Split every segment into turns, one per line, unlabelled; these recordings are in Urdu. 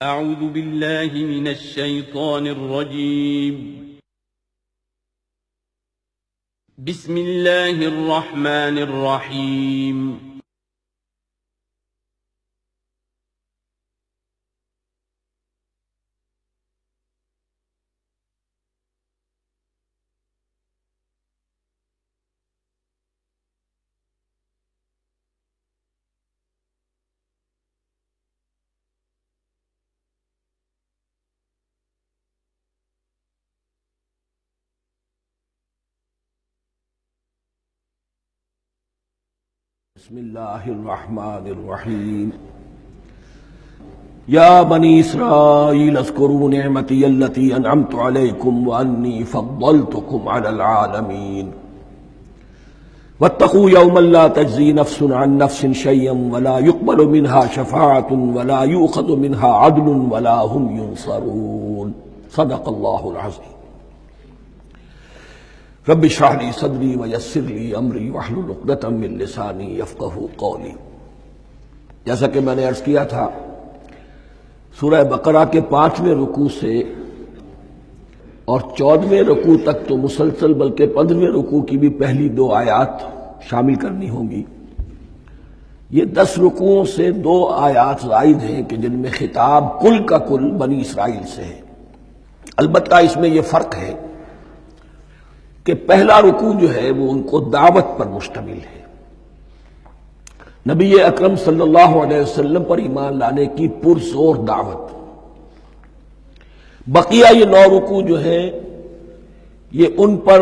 اعوذ باللہ من الشیطان الرجیم بسم اللہ الرحمن الرحیم
بسم اللہ الرحمن الرحیم یا بنی اسرائیل اذکروا نعمتی التی انعمت علیکم وانی فضلتکم علی العالمین واتقوا یوما لا تجزی نفس عن نفس شیئا ولا يقبل منها شفاعة ولا یؤخذ منها عدل ولا هم ینصرون صدق اللہ العظیم رب اشرح لي صدری ویسر لي امری واحلل عقدۃ من لسانی یفقهوا قولی۔ جیسا کہ میں نے عرض کیا تھا، سورہ بقرہ کے 5ویں رکوع سے اور 14ویں رکوع تک تو مسلسل، بلکہ 15ویں رکوع کی بھی پہلی 2 آیات شامل کرنی ہوں گی۔ یہ 10 رکوعوں سے 2 آیات زائد ہیں کہ جن میں خطاب کل کا کل بنی اسرائیل سے ہے۔ البتہ اس میں یہ فرق ہے کہ پہلا رکوع جو ہے وہ ان کو دعوت پر مشتمل ہے، نبی اکرم صلی اللہ علیہ وسلم پر ایمان لانے کی پرزور دعوت۔ بقیہ یہ 9 رکوع جو ہیں یہ ان پر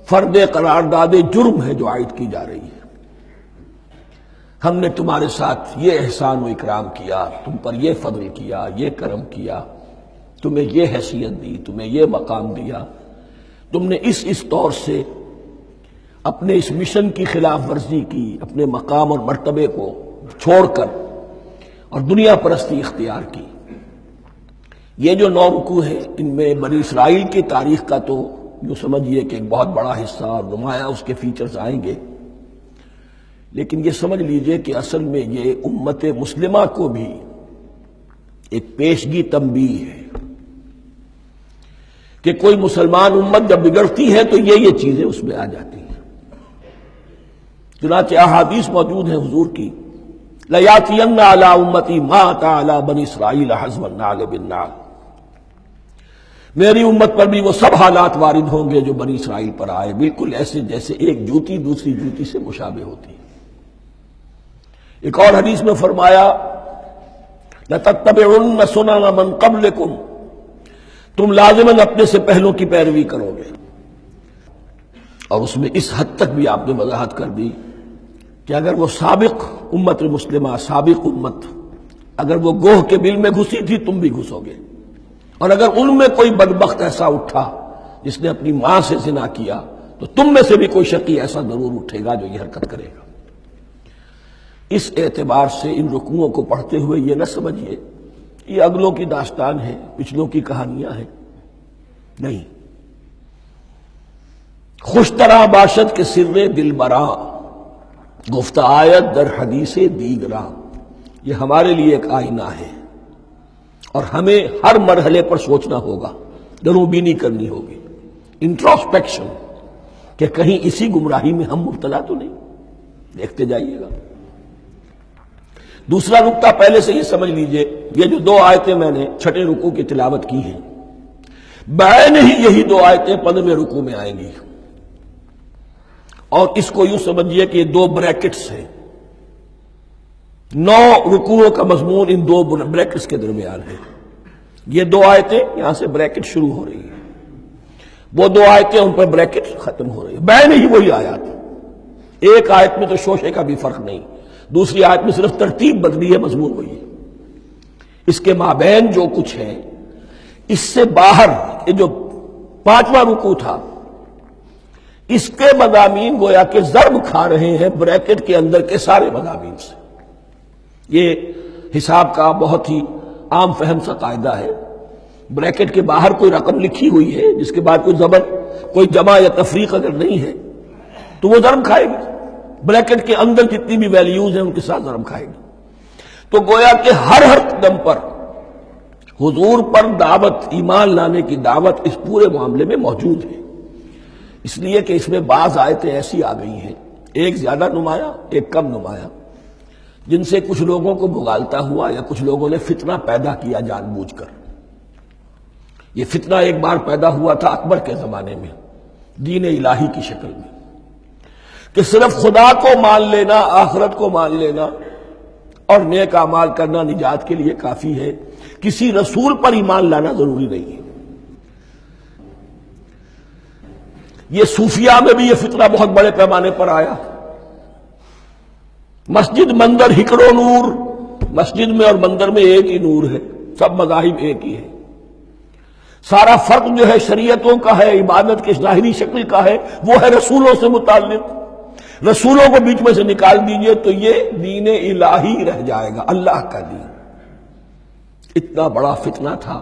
فرد قرارداد جرم ہے جو عائد کی جا رہی ہے۔ ہم نے تمہارے ساتھ یہ احسان و اکرام کیا، تم پر یہ فضل کیا، یہ کرم کیا، تمہیں یہ حیثیت دی، تمہیں یہ مقام دیا، تم نے اس طور سے اپنے اس مشن کی خلاف ورزی کی، اپنے مقام اور مرتبے کو چھوڑ کر اور دنیا پرستی اختیار کی۔ یہ جو 9 رکوع ہیں ان میں بنی اسرائیل کی تاریخ کا تو جو سمجھیے کہ ایک بہت بڑا حصہ اور نمایاں اس کے فیچرز آئیں گے، لیکن یہ سمجھ لیجئے کہ اصل میں یہ امت مسلمہ کو بھی ایک پیشگی تنبیہ ہے کہ کوئی مسلمان امت جب بگڑتی ہے تو یہ چیزیں اس میں آ جاتی ہیں۔ چنانچہ احادیث موجود ہیں حضور کی، لَيَأْتِيَنَّ عَلَىٰ أُمَّتِي مَا أَتَىٰ عَلَىٰ بَنِي إِسْرَائِيلَ حَزْوَ النَّعْلِ بِالنَّعْلِ، میری امت پر بھی وہ سب حالات وارد ہوں گے جو بنی اسرائیل پر آئے، بالکل ایسے جیسے ایک جوتی دوسری جوتی سے مشابہ ہوتی ہے۔ ایک اور حدیث میں فرمایا لَتَتَّبِعُنَّ سُنَنَ مَن قَبْلِكُمْ، تم لازماً اپنے سے پہلوں کی پیروی کرو گے۔ اور اس میں اس حد تک بھی آپ نے وضاحت کر دی کہ اگر وہ سابق امت مسلمہ، سابق امت، اگر وہ گوہ کے بل میں گھسی تھی تم بھی گھسو گے، اور اگر ان میں کوئی بدبخت ایسا اٹھا جس نے اپنی ماں سے زنا کیا تو تم میں سے بھی کوئی شقی ایسا ضرور اٹھے گا جو یہ حرکت کرے گا۔ اس اعتبار سے ان رکوعوں کو پڑھتے ہوئے یہ نہ سمجھیے یہ اگلوں کی داستان ہے، پچھلوں کی کہانیاں ہیں، نہیں۔ خوش طرح باشد کے سر دل براں، گفت آیت در حدیث دیگراں، یہ ہمارے لیے ایک آئینہ ہے اور ہمیں ہر مرحلے پر سوچنا ہوگا، دروں بینی کرنی ہوگی، انٹروسپیکشن، کہ کہیں اسی گمراہی میں ہم مبتلا تو نہیں۔ دیکھتے جائیے گا۔ دوسرا نقطہ پہلے سے یہ سمجھ لیجئے، یہ جو 2 آیتیں میں نے 6 رکوع کی تلاوت کی ہیں، بعین ہی یہی 2 آیتیں 15ویں رکوع میں آئیں گی، اور اس کو یوں سمجھیے کہ یہ 2 بریکٹس ہیں۔ 9 رکوعوں کا مضمون ان 2 بریکٹس کے درمیان ہے۔ یہ 2 آیتیں یہاں سے بریکٹ شروع ہو رہی ہیں، وہ 2 آیتیں ان پر بریکٹ ختم ہو رہی ہیں، بعین ہی وہی آیات۔ ایک آیت میں تو شوشے کا بھی فرق نہیں، دوسری آیت میں صرف ترتیب بدلی ہے، مضمون وہی ہے۔ اس کے مابین جو کچھ ہے، اس سے باہر یہ جو 5واں رکوع تھا، اس کے مضامین گویا کہ ضرب کھا رہے ہیں بریکٹ کے اندر کے سارے مضامین سے۔ یہ حساب کا بہت ہی عام فہم سا قاعدہ ہے، بریکٹ کے باہر کوئی رقم لکھی ہوئی ہے جس کے بعد کوئی زبر، کوئی جمع یا تفریق اگر نہیں ہے تو وہ ضرب کھائے گی، بریکٹ کے اندر جتنی بھی ویلیوز ہیں ان کے ساتھ ضرب کھائے گی۔ تو گویا کہ ہر قدم پر حضور پر دعوت، ایمان لانے کی دعوت اس پورے معاملے میں موجود ہے، اس لیے کہ اس میں بعض آیتیں ایسی آ گئی ہیں، ایک زیادہ نمایاں ایک کم نمایاں، جن سے کچھ لوگوں کو بغالتا ہوا یا کچھ لوگوں نے فتنہ پیدا کیا جان بوجھ کر۔ یہ فتنہ ایک بار پیدا ہوا تھا اکبر کے زمانے میں دین الہی کی شکل میں، کہ صرف خدا کو مان لینا، آخرت کو مان لینا اور نیک اعمال کرنا نجات کے لیے کافی ہے، کسی رسول پر ایمان لانا ضروری نہیں ہے۔ یہ صوفیاء میں بھی یہ فتنہ بہت بڑے پیمانے پر آیا۔ مسجد مندر ہکڑو نور، مسجد میں اور مندر میں ایک ہی نور ہے، سب مذاہب ایک ہی ہے، سارا فرق جو ہے شریعتوں کا ہے، عبادت کی ظاہری شکل کا ہے، وہ ہے رسولوں سے متعلق۔ رسولوں کو بیچ میں سے نکال دیجئے تو یہ دین الہی رہ جائے گا، اللہ کا دین۔ اتنا بڑا فتنہ تھا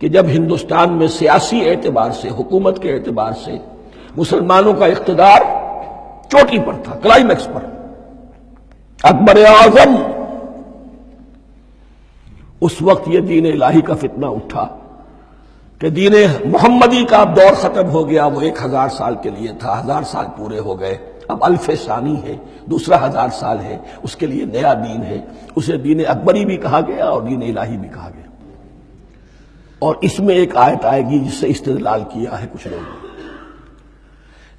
کہ جب ہندوستان میں سیاسی اعتبار سے، حکومت کے اعتبار سے مسلمانوں کا اقتدار چوٹی پر تھا، کلائمیکس پر، اکبر اعظم، اس وقت یہ دین الہی کا فتنہ اٹھا کہ دین محمدی کا اب دور ختم ہو گیا، وہ 1000 سال کے لیے تھا، 1000 سال پورے ہو گئے، اب الف ثانی ہے، دوسرا 1000 سال ہے، اس کے لیے نیا دین ہے، اسے دین اکبری بھی کہا گیا اور دین الہی بھی کہا گیا۔ اور اس میں ایک آیت آئے گی جس سے استدلال کیا ہے کچھ لوگوں نے۔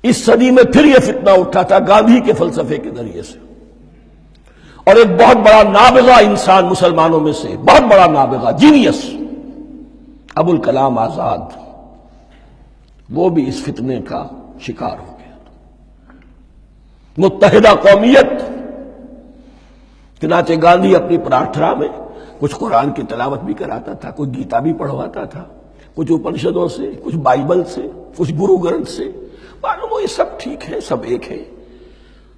اس صدی میں پھر یہ فتنہ اٹھا تھا گاندھی کے فلسفے کے ذریعے سے، اور ایک بہت بڑا نابغہ انسان مسلمانوں میں سے، بہت بڑا نابغہ، جینیس، ابوالکلام آزاد، وہ بھی اس فتنے کا شکار ہو گیا۔ متحدہ قومیت، چنانچہ گاندھی اپنی پرارتھنا میں کچھ قرآن کی تلاوت بھی کراتا تھا، کچھ گیتا بھی پڑھواتا تھا، کچھ اپنشدوں سے، کچھ بائبل سے، کچھ گرو گرنتھ سے، معلوم ہو یہ سب ٹھیک ہے، سب ایک ہے،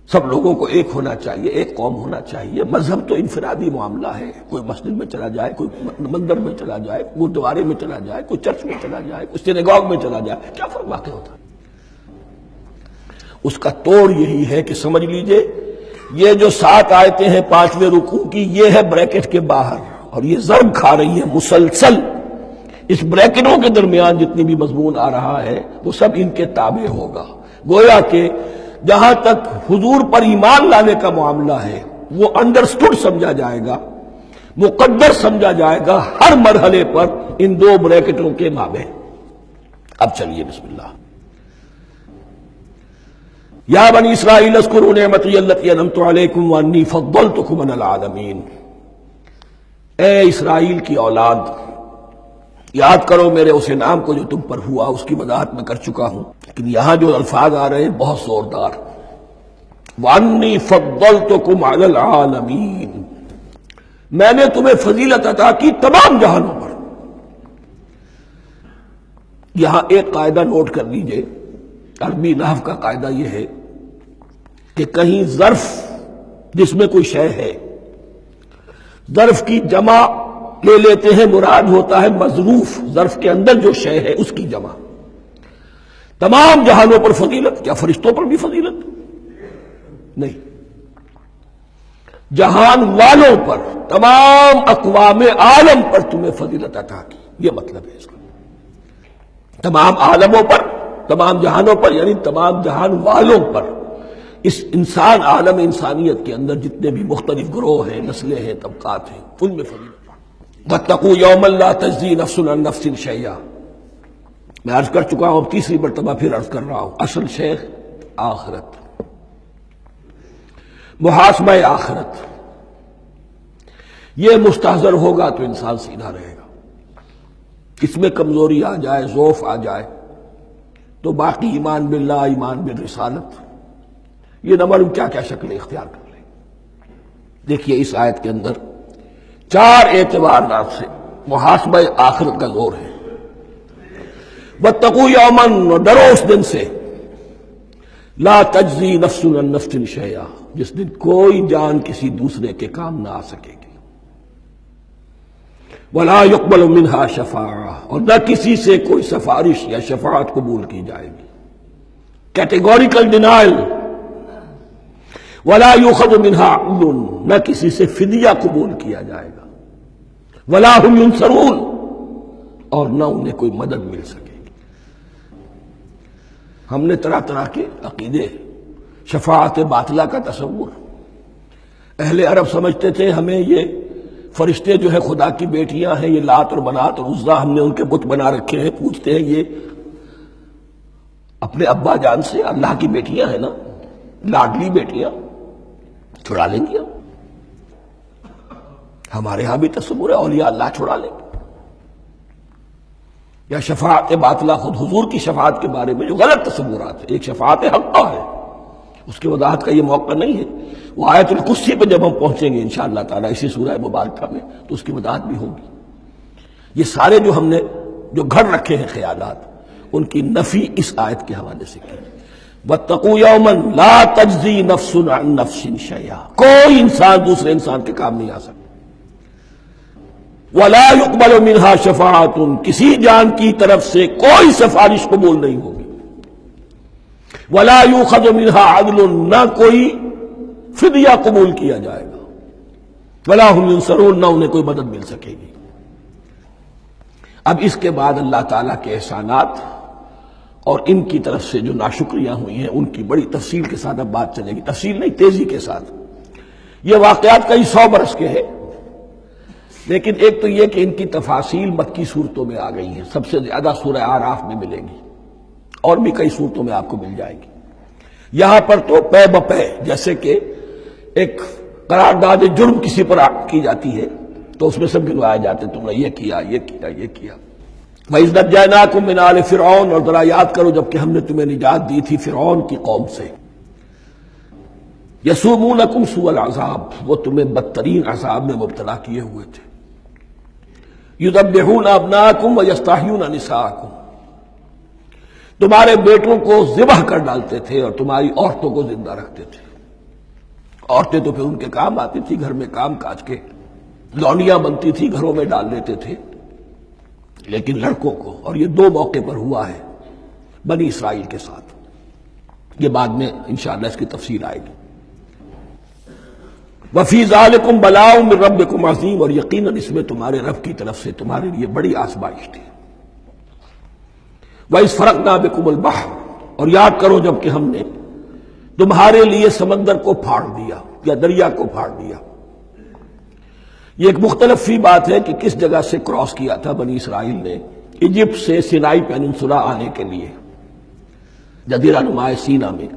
سب لوگوں کو ایک ہونا چاہیے، ایک قوم ہونا چاہیے، مذہب تو انفرادی معاملہ ہے، کوئی مسجد میں چلا جائے، کوئی مندر میں چلا جائے، گردوارے میں چلا جائے، کوئی چرچ میں چلا جائے، کوئی سینیگاگ میں چلا جائے، کیا فرق واقع ہوتا ہے؟ اس کا توڑ یہی ہے کہ سمجھ لیجئے یہ جو 7 آیتیں ہیں 5ویں رکوع کی، یہ ہے بریکٹ کے باہر، اور یہ ضرب کھا رہی ہے مسلسل۔ اس بریکٹوں کے درمیان جتنی بھی مضمون آ رہا ہے وہ سب ان کے تابع ہوگا، گویا کہ جہاں تک حضور پر ایمان لانے کا معاملہ ہے وہ انڈرسٹوڈ سمجھا جائے گا، مقدر سمجھا جائے گا ہر مرحلے پر ان 2 بریکٹوں کے مابین۔ اب چلیے بسم اللہ۔ یا بنی اسرائیل اذکروا نعمتی التی انعمت علیکم وانی فضلتکم علی العالمین، اے اسرائیل کی اولاد، یاد کرو میرے اس انعام کو جو تم پر ہوا، اس کی وضاحت میں کر چکا ہوں، لیکن یہاں جو الفاظ آ رہے ہیں بہت زوردار، وَأَنِّي فَضَّلْتُكُمْ عَلَى الْعَالَمِينَ، میں نے تمہیں فضیلت عطا کی تمام جہانوں پر۔ یہاں ایک قاعدہ نوٹ کر لیجئے، عربی نحو کا قاعدہ یہ ہے کہ کہیں ظرف جس میں کوئی شے ہے، ظرف کی جمع لے لیتے ہیں، مراد ہوتا ہے مظروف، ظرف کے اندر جو شے ہے اس کی جمع۔ تمام جہانوں پر فضیلت، کیا فرشتوں پر بھی فضیلت؟ نہیں، جہان والوں پر، تمام اقوام عالم پر تمہیں فضیلت عطا کی، یہ مطلب ہے اس کا۔ تمام عالموں پر، تمام جہانوں پر، یعنی تمام جہان والوں پر، اس انسان عالم انسانیت کے اندر جتنے بھی مختلف گروہ ہیں، نسلیں ہیں، طبقات ہیں، ان میں فضیلت۔ وَاتَّقُوا يَوْمًا لَا تَجْزِي نَفْسٌ عَن نَفْسٍ شَيْئًا، میں عرض کر چکا ہوں، اب تیسری مرتبہ پھر عرض کر رہا ہوں، اصل شیخ آخرت، محاسبہ آخرت، یہ مستحضر ہوگا تو انسان سیدھا رہے گا۔ اس میں کمزوری آ جائے، ضعف آ جائے تو باقی ایمان باللہ، ایمان بالرسالت، یہ نہ معلوم کیا کیا شکلیں اختیار کر لیں۔ دیکھیے اس آیت کے اندر 4 اعتبارات سے محاسبہ آخرت کا زور ہے۔ وَاتَّقُوا يَوْمًا، ڈرو اس دن سے، لا تجزی نفس عن نفس شیئا، جس دن کوئی جان کسی دوسرے کے کام نہ آ سکے گی، ولا يقبل منها شفاعہ، اور نہ کسی سے کوئی سفارش یا شفاعت قبول کی جائے گی، کیٹیگوریکل ڈینائل، ولا يؤخذ منها عدل، نہ کسی سے فدیہ قبول کیا جائے گا، ولا هم ينصرون، اور نہ انہیں کوئی مدد مل سکے گی۔ ہم نے طرح طرح کے عقیدے، شفاعت باطلہ کا تصور، اہل عرب سمجھتے تھے ہمیں یہ فرشتے جو ہے خدا کی بیٹیاں ہیں، یہ لات اور منات اور عزا ہم نے ان کے بت بنا رکھے ہیں، پوچھتے ہیں یہ اپنے ابا جان سے اللہ کی بیٹیاں ہیں نا، لاڈلی بیٹیاں، چھڑا لیں گے ہمارے ہاں بھی تصور ہے اولیاء اللہ چھڑا لیں گے۔ یا شفاعت باطلہ، خود حضور کی شفاعت کے بارے میں جو غلط تصورات ہیں، ایک شفاعت حقہ ہے، اس کی وضاحت کا یہ موقع نہیں ہے، وہ آیت الکرسی پہ جب ہم پہنچیں گے انشاءاللہ تعالیٰ اسی سورہ مبارکہ میں تو اس کی وضاحت بھی ہوگی۔ یہ سارے جو ہم نے جو گھڑ رکھے ہیں خیالات، ان کی نفی اس آیت کے حوالے سے کی۔ وَاتَّقُوا يَوْمًا لَا تَجْزِي نَفْسٌ عَن نَفْسٍ شَيْئًا، کوئی انسان دوسرے انسان کے کام نہیں آ سکتا۔ وَلَا يُقْبَلُ مِنْهَا شَفَاعَةٌ، کسی جان کی طرف سے کوئی سفارش قبول نہیں ہوگی۔ وَلَا يُؤْخَذُ مِنْهَا عَدْلٌ، نہ کوئی فدیہ قبول کیا جائے گا۔ وَلَا هُمْ يُنصَرُونَ، نہ انہیں کوئی مدد مل سکے گی۔ اب اس کے بعد اللہ تعالیٰ کے احسانات اور ان کی طرف سے جو ناشکریاں ہوئی ہیں ان کی بڑی تفصیل کے ساتھ اب بات چلے گی، تفصیل نہیں تیزی کے ساتھ۔ یہ واقعات کئی 100 برس کے ہیں، لیکن ایک تو یہ کہ ان کی تفاصیل مکی صورتوں میں آ گئی ہیں، سب سے زیادہ سورہ اعراف میں ملے گی، اور بھی کئی صورتوں میں آپ کو مل جائے گی۔ یہاں پر تو پے بپے، جیسے کہ ایک قرارداد جرم کسی پر کی جاتی ہے تو اس میں سب گنوائے جاتے، تم نے یہ کیا، یہ کیا، یہ کیا۔ وَإِذْ نَجَّيْنَاكُم مِّنْ آلِ فِرْعَوْنَ، اور ذرا یاد کرو جب کہ ہم نے تمہیں نجات دی تھی فرعون کی قوم سے۔ يَسُومُونَكُمْ سُوءَ الْعَذَابِ، وہ تمہیں بدترین عذاب میں مبتلا کیے ہوئے تھے۔ يُذَبِّحُونَ أَبْنَاءَكُمْ وَيَسْتَحْيُونَ نِسَاءَكُمْ، تمہارے بیٹوں کو ذبح کر ڈالتے تھے اور تمہاری عورتوں کو زندہ رکھتے تھے۔ عورتیں تو پھر ان کے کام آتی تھی، گھر میں کام کاج کے لونیاں بنتی تھی، گھروں میں ڈال دیتے تھے، لیکن لڑکوں کو، اور یہ 2 موقع پر ہوا ہے بنی اسرائیل کے ساتھ، یہ بعد میں انشاءاللہ اس کی تفصیل آئے گی۔ وَفِي ذَلِكُمْ بَلَاءٌ مِّن رَبِّكُمْ عَظِيمٌ، اور یقیناً اس میں تمہارے رب کی طرف سے تمہارے لیے بڑی آزمائش تھی۔ وَإِذْ فَرَقْنَا بِكُمُ الْبَحْرَ، اور یاد کرو جب کہ ہم نے تمہارے لیے سمندر کو پھاڑ دیا یا دریا کو پھاڑ دیا۔ یہ ایک مختلف فی بات ہے کہ کس جگہ سے کراس کیا تھا بنی اسرائیل نے ایجپٹ سے سینائی پیننسولا آنے کے لیے، جزیرہ نما سینا میں۔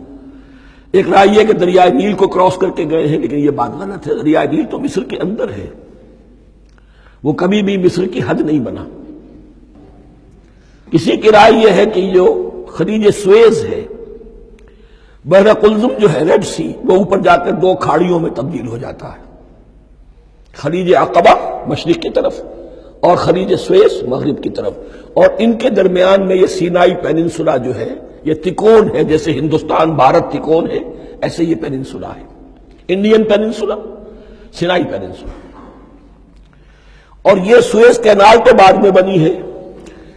ایک رائے یہ کہ دریائے نیل کو کراس کر کے گئے ہیں، لیکن یہ بات غلط ہے، دریائے نیل تو مصر کے اندر ہے، وہ کبھی بھی مصر کی حد نہیں بنا۔ کسی کی رائے یہ ہے کہ جو خلیج سویز ہے، بحر قلزم جو ہے، ریڈ سی، وہ اوپر جا کر 2 کھاڑیوں میں تبدیل ہو جاتا ہے، خلیج عقبہ مشرق کی طرف اور خلیج سویز مغرب کی طرف، اور ان کے درمیان میں یہ سینائی پیننسولا جو ہے یہ تکون ہے، جیسے ہندوستان بھارت تکون ہے، ایسے یہ پیننسولا ہے، انڈین پیننسولا، سینائی پیننسولا۔ اور یہ سویز کینال تو بعد میں بنی ہے۔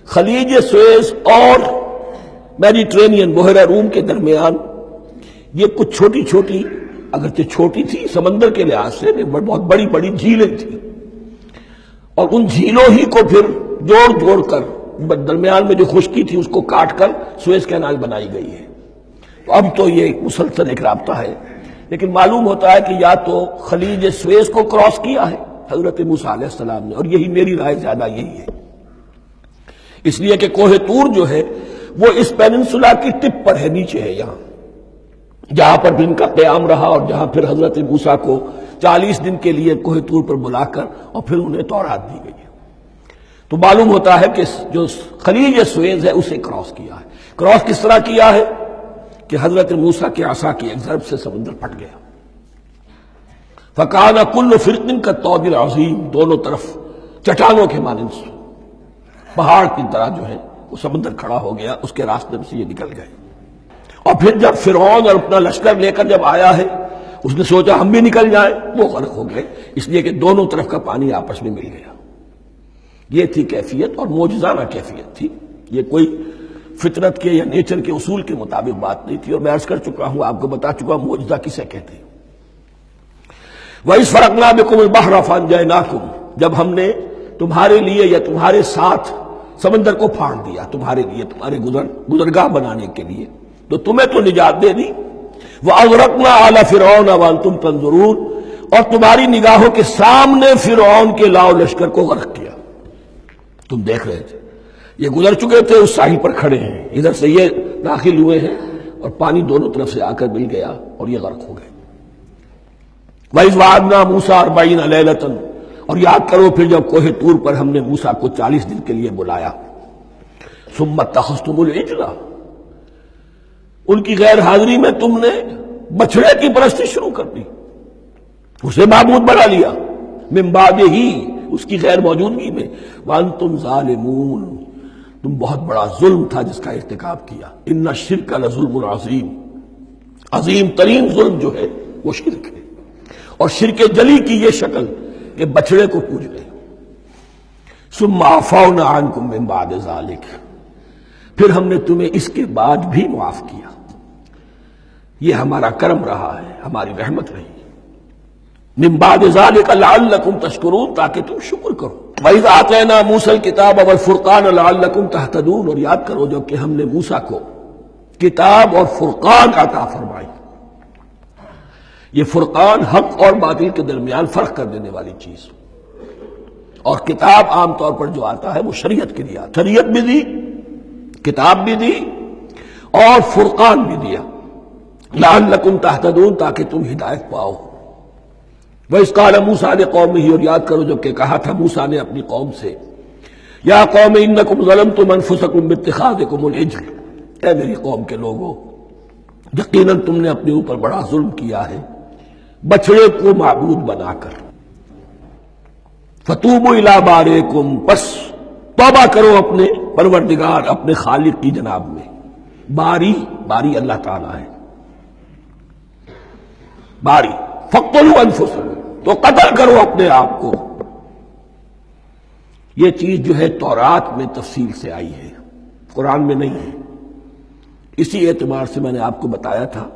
خلیج سویز اور میڈیٹرینین بحیرہ روم کے درمیان یہ کچھ چھوٹی چھوٹی، اگرچہ چھوٹی تھی سمندر کے لحاظ سے، بہت بڑی بڑی جھیلیں تھیں، اور ان جھیلوں ہی کو پھر جوڑ جوڑ کر درمیان میں جو خشکی تھی اس کو کاٹ کر سویز کینال بنائی گئی ہے۔ تو اب تو یہ مسلسل ایک رابطہ ہے، لیکن معلوم ہوتا ہے کہ یا تو خلیج سویز کو کراس کیا ہے حضرت موسیٰ علیہ السلام نے، اور یہی میری رائے زیادہ یہی ہے، اس لیے کہ کوہ طور جو ہے وہ اس پیننسولا کی ٹپ پر ہے، نیچے ہے یہاں، جہاں پر بھی ان کا قیام رہا، اور جہاں پھر حضرت موسیٰ کو 40 دن کے لیے کوہ طور پر بلا کر اور پھر انہیں تورات دی گئی ہے۔ تو معلوم ہوتا ہے کہ جو خلیج سویز ہے اسے کراس کیا ہے۔ کراس کس طرح کیا ہے کہ حضرت موسیٰ کے عصا کی ایک ضرب سے سمندر پھٹ گیا۔ فَكَانَ كُلُّ فِرْقٍ كَالطَّوْدِ الْعَظِيمِ، دونوں طرف چٹانوں کے مانند پہاڑ کی طرح جو ہے وہ سمندر کھڑا ہو گیا، اس کے راستے سے یہ نکل گئے۔ اور پھر جب فرعون اور اپنا لشکر لے کر جب آیا ہے، اس نے سوچا ہم بھی نکل جائیں، وہ غرق ہو گئے، اس لیے کہ دونوں طرف کا پانی آپس میں مل گیا۔ یہ تھی کیفیت، اور معجزانہ کیفیت تھی، یہ کوئی فطرت کے یا نیچر کے اصول کے مطابق بات نہیں تھی، اور میں عرض کر چکا ہوں، آپ کو بتا چکا ہوں معجزہ کسے کہتے ہیں۔ وَإِذْ فَرَقْنَا بِكُمُ الْبَحْرَ فَأَنْجَيْنَاكُمْ، جب ہم نے تمہارے لیے یا تمہارے ساتھ سمندر کو پھاڑ دیا تمہارے لیے، تمہارے گزرگاہ بنانے کے لیے، تو تمہیں تو نجات دے دی۔ وَأَغْرَقْنَا آلَ فِرْعَوْنَ وَأَنْتُمْ تَنظُرُونَ، اور تمہاری نگاہوں کے سامنے فرعون کے لاؤ لشکر کو غرق کیا، تم دیکھ رہے تھے، یہ گزر چکے تھے، اس ساحل پر کھڑے ہیں، ادھر سے یہ داخل ہوئے ہیں اور پانی دونوں طرف سے آ کر مل گیا اور یہ غرق ہو گئے۔ وَإِذْ وَعَدْنَا مُوسَىٰ 40 لَيْلَةً، اور یاد کرو پھر جب کوہ طور پر ہم نے موسیٰ کو 40 دن کے لیے بلایا۔ ثُمَّ اتَّخَذْتُمُ الْعِجْلَ، ان کی غیر حاضری میں تم نے بچھڑے کی پرستی شروع کر دی، اسے معبود بنا لیا، من بعدہ، اس کی غیر موجودگی میں، وَأَنْتُمْ ظَالِمُونَ، تم بہت بڑا ظلم تھا جس کا ارتکاب کیا۔ ان الشرک لظلم عظیم، عظیم ترین ظلم جو ہے وہ شرک ہے، اور شرک جلی کی یہ شکل کہ بچڑے کو پوج لے۔ ثم عفونا عنکم من بعد ذلک، پھر ہم نے تمہیں اس کے بعد بھی معاف کیا، یہ ہمارا کرم رہا ہے، ہماری رحمت رہی۔ من بعد ذلک لعلکم تشکرون، تاکہ تم شکر کرو۔ وَإِذْ آتَيْنَا مُوسَى الْكِتَابَ وَالْفُرْقَانَ لَعَلَّكُمْ تَهْتَدُونَ، اور یاد کرو جب کہ ہم نے موسیٰ کو کتاب اور فرقان عطا فرمائی۔ یہ فرقان حق اور باطل کے درمیان فرق کر دینے والی چیز، اور کتاب عام طور پر جو آتا ہے وہ شریعت کے لیے آتا، شریعت بھی دی، کتاب بھی دی، اور فرقان بھی دیا، لعلکم تہتدون، تاکہ تم ہدایت پاؤ۔ وَإِذْ قَالَ مُوسَىٰ لِقَوْمِهِ، اور یاد کرو جب کہ کہا تھا موسیٰ نے اپنی قوم سے، یا قوم انکم ظلمتم انفسکم باتخاذکم العجل، اے میری قوم کے لوگوں، یقیناً تم نے اپنے اوپر بڑا ظلم کیا ہے بچڑے کو معبود بنا کر۔ فتوبوا الی بارئکم، پس توبہ کرو اپنے پروردگار، اپنے خالق کی جناب میں۔ باری اللہ تعالیٰ ہے، باری۔ فاقتلوا انفسکم، تو قتل کرو اپنے آپ کو۔ یہ چیز جو ہے تورات میں تفصیل سے آئی ہے، قرآن میں نہیں ہے۔ اسی اعتبار سے میں نے آپ کو بتایا تھا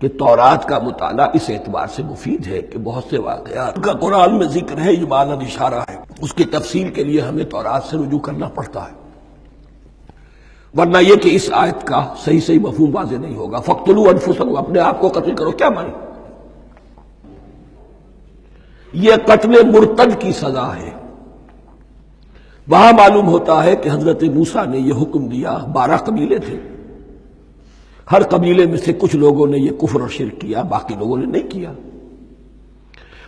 کہ تورات کا مطالعہ اس اعتبار سے مفید ہے کہ بہت سے واقعات کا قرآن میں ذکر ہے، اجمالاً اشارہ ہے، اس کی تفصیل کے لیے ہمیں تورات سے رجوع کرنا پڑتا ہے، ورنہ یہ کہ اس آیت کا صحیح مفہوم واضح نہیں ہوگا۔ فاقتلوا انفسکم، اپنے آپ کو قتل کرو، کیا معنی؟ یہ قتل مرتد کی سزا ہے۔ وہاں معلوم ہوتا ہے کہ حضرت موسیٰ نے یہ حکم دیا، 12 قبیلے تھے، ہر قبیلے میں سے کچھ لوگوں نے یہ کفر اور شرک کیا، باقی لوگوں نے نہیں کیا۔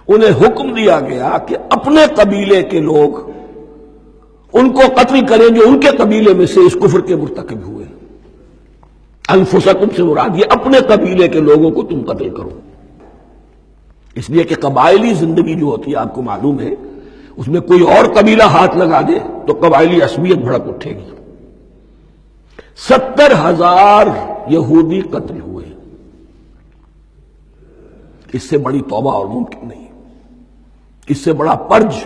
انہیں حکم دیا گیا کہ اپنے قبیلے کے لوگ ان کو قتل کریں جو ان کے قبیلے میں سے اس کفر کے مرتکب ہوئے۔ انفسکم سے مراد یہ اپنے قبیلے کے لوگوں کو تم قتل کرو، اس لیے کہ قبائلی زندگی جو ہوتی ہے آپ کو معلوم ہے، اس میں کوئی اور قبیلہ ہاتھ لگا دے تو قبائلی عصبیت بھڑک اٹھے گی۔ 70,000 یہودی قتل ہوئے، اس سے بڑی توبہ اور ممکن نہیں، اس سے بڑا پرج،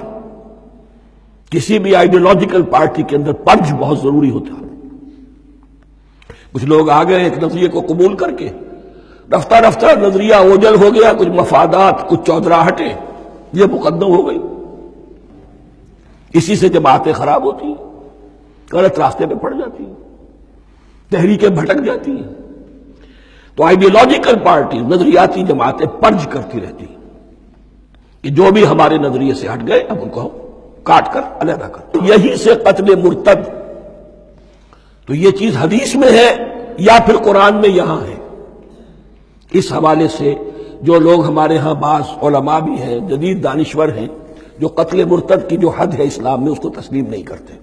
کسی بھی آئیڈیالوجیکل پارٹی کے اندر پرج بہت ضروری ہوتا ہے۔ کچھ لوگ آ گئے ایک نظریے کو قبول کر کے، رفتہ رفتہ نظریہ اوجل ہو گیا، کچھ مفادات، کچھ چودراہٹیں، یہ مقدم ہو گئی، اسی سے جماعتیں خراب ہوتی ہیں، غلط راستے پہ پڑ جاتی ہیں، تحریکیں بھٹک جاتی ہیں۔ تو آئیڈیالوجیکل پارٹی، نظریاتی جماعتیں پرج کرتی رہتی ہیں کہ جو بھی ہمارے نظریے سے ہٹ گئے اب ان کو ہم کاٹ کر علیحدہ کر۔ یہی سے قتل مرتد، تو یہ چیز حدیث میں ہے یا پھر قرآن میں یہاں ہے۔ اس حوالے سے جو لوگ ہمارے ہاں بعض علماء بھی ہیں، جدید دانشور ہیں، جو قتل مرتد کی جو حد ہے اسلام میں اس کو تسلیم نہیں کرتے،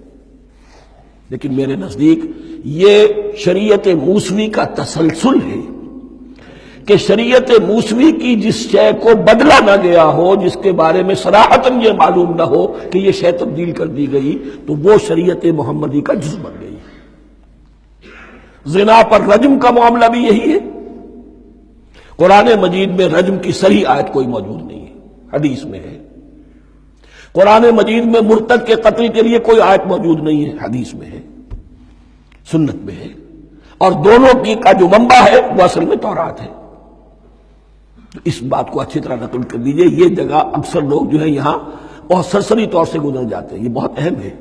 لیکن میرے نزدیک یہ شریعت موسوی کا تسلسل ہے کہ شریعت موسوی کی جس شے کو بدلا نہ گیا ہو، جس کے بارے میں صراحتاً یہ معلوم نہ ہو کہ یہ شے تبدیل کر دی گئی، تو وہ شریعت محمدی کا جز بن گئی۔ زنا پر رجم کا معاملہ بھی یہی ہے۔ قرآن مجید میں رجم کی صحیح آیت کوئی موجود نہیں ہے، حدیث میں ہے۔ قرآن مجید میں مرتد کے قتل کے لیے کوئی آیت موجود نہیں ہے، حدیث میں ہے، سنت میں ہے، اور دونوں کی کا جو منبع ہے وہ اصل میں تورات ہے۔ تو اس بات کو اچھی طرح نقل کر دیجئے۔ یہ جگہ اکثر لوگ جو ہے یہاں بہت سرسری طور سے گزر جاتے ہیں، یہ بہت اہم ہے۔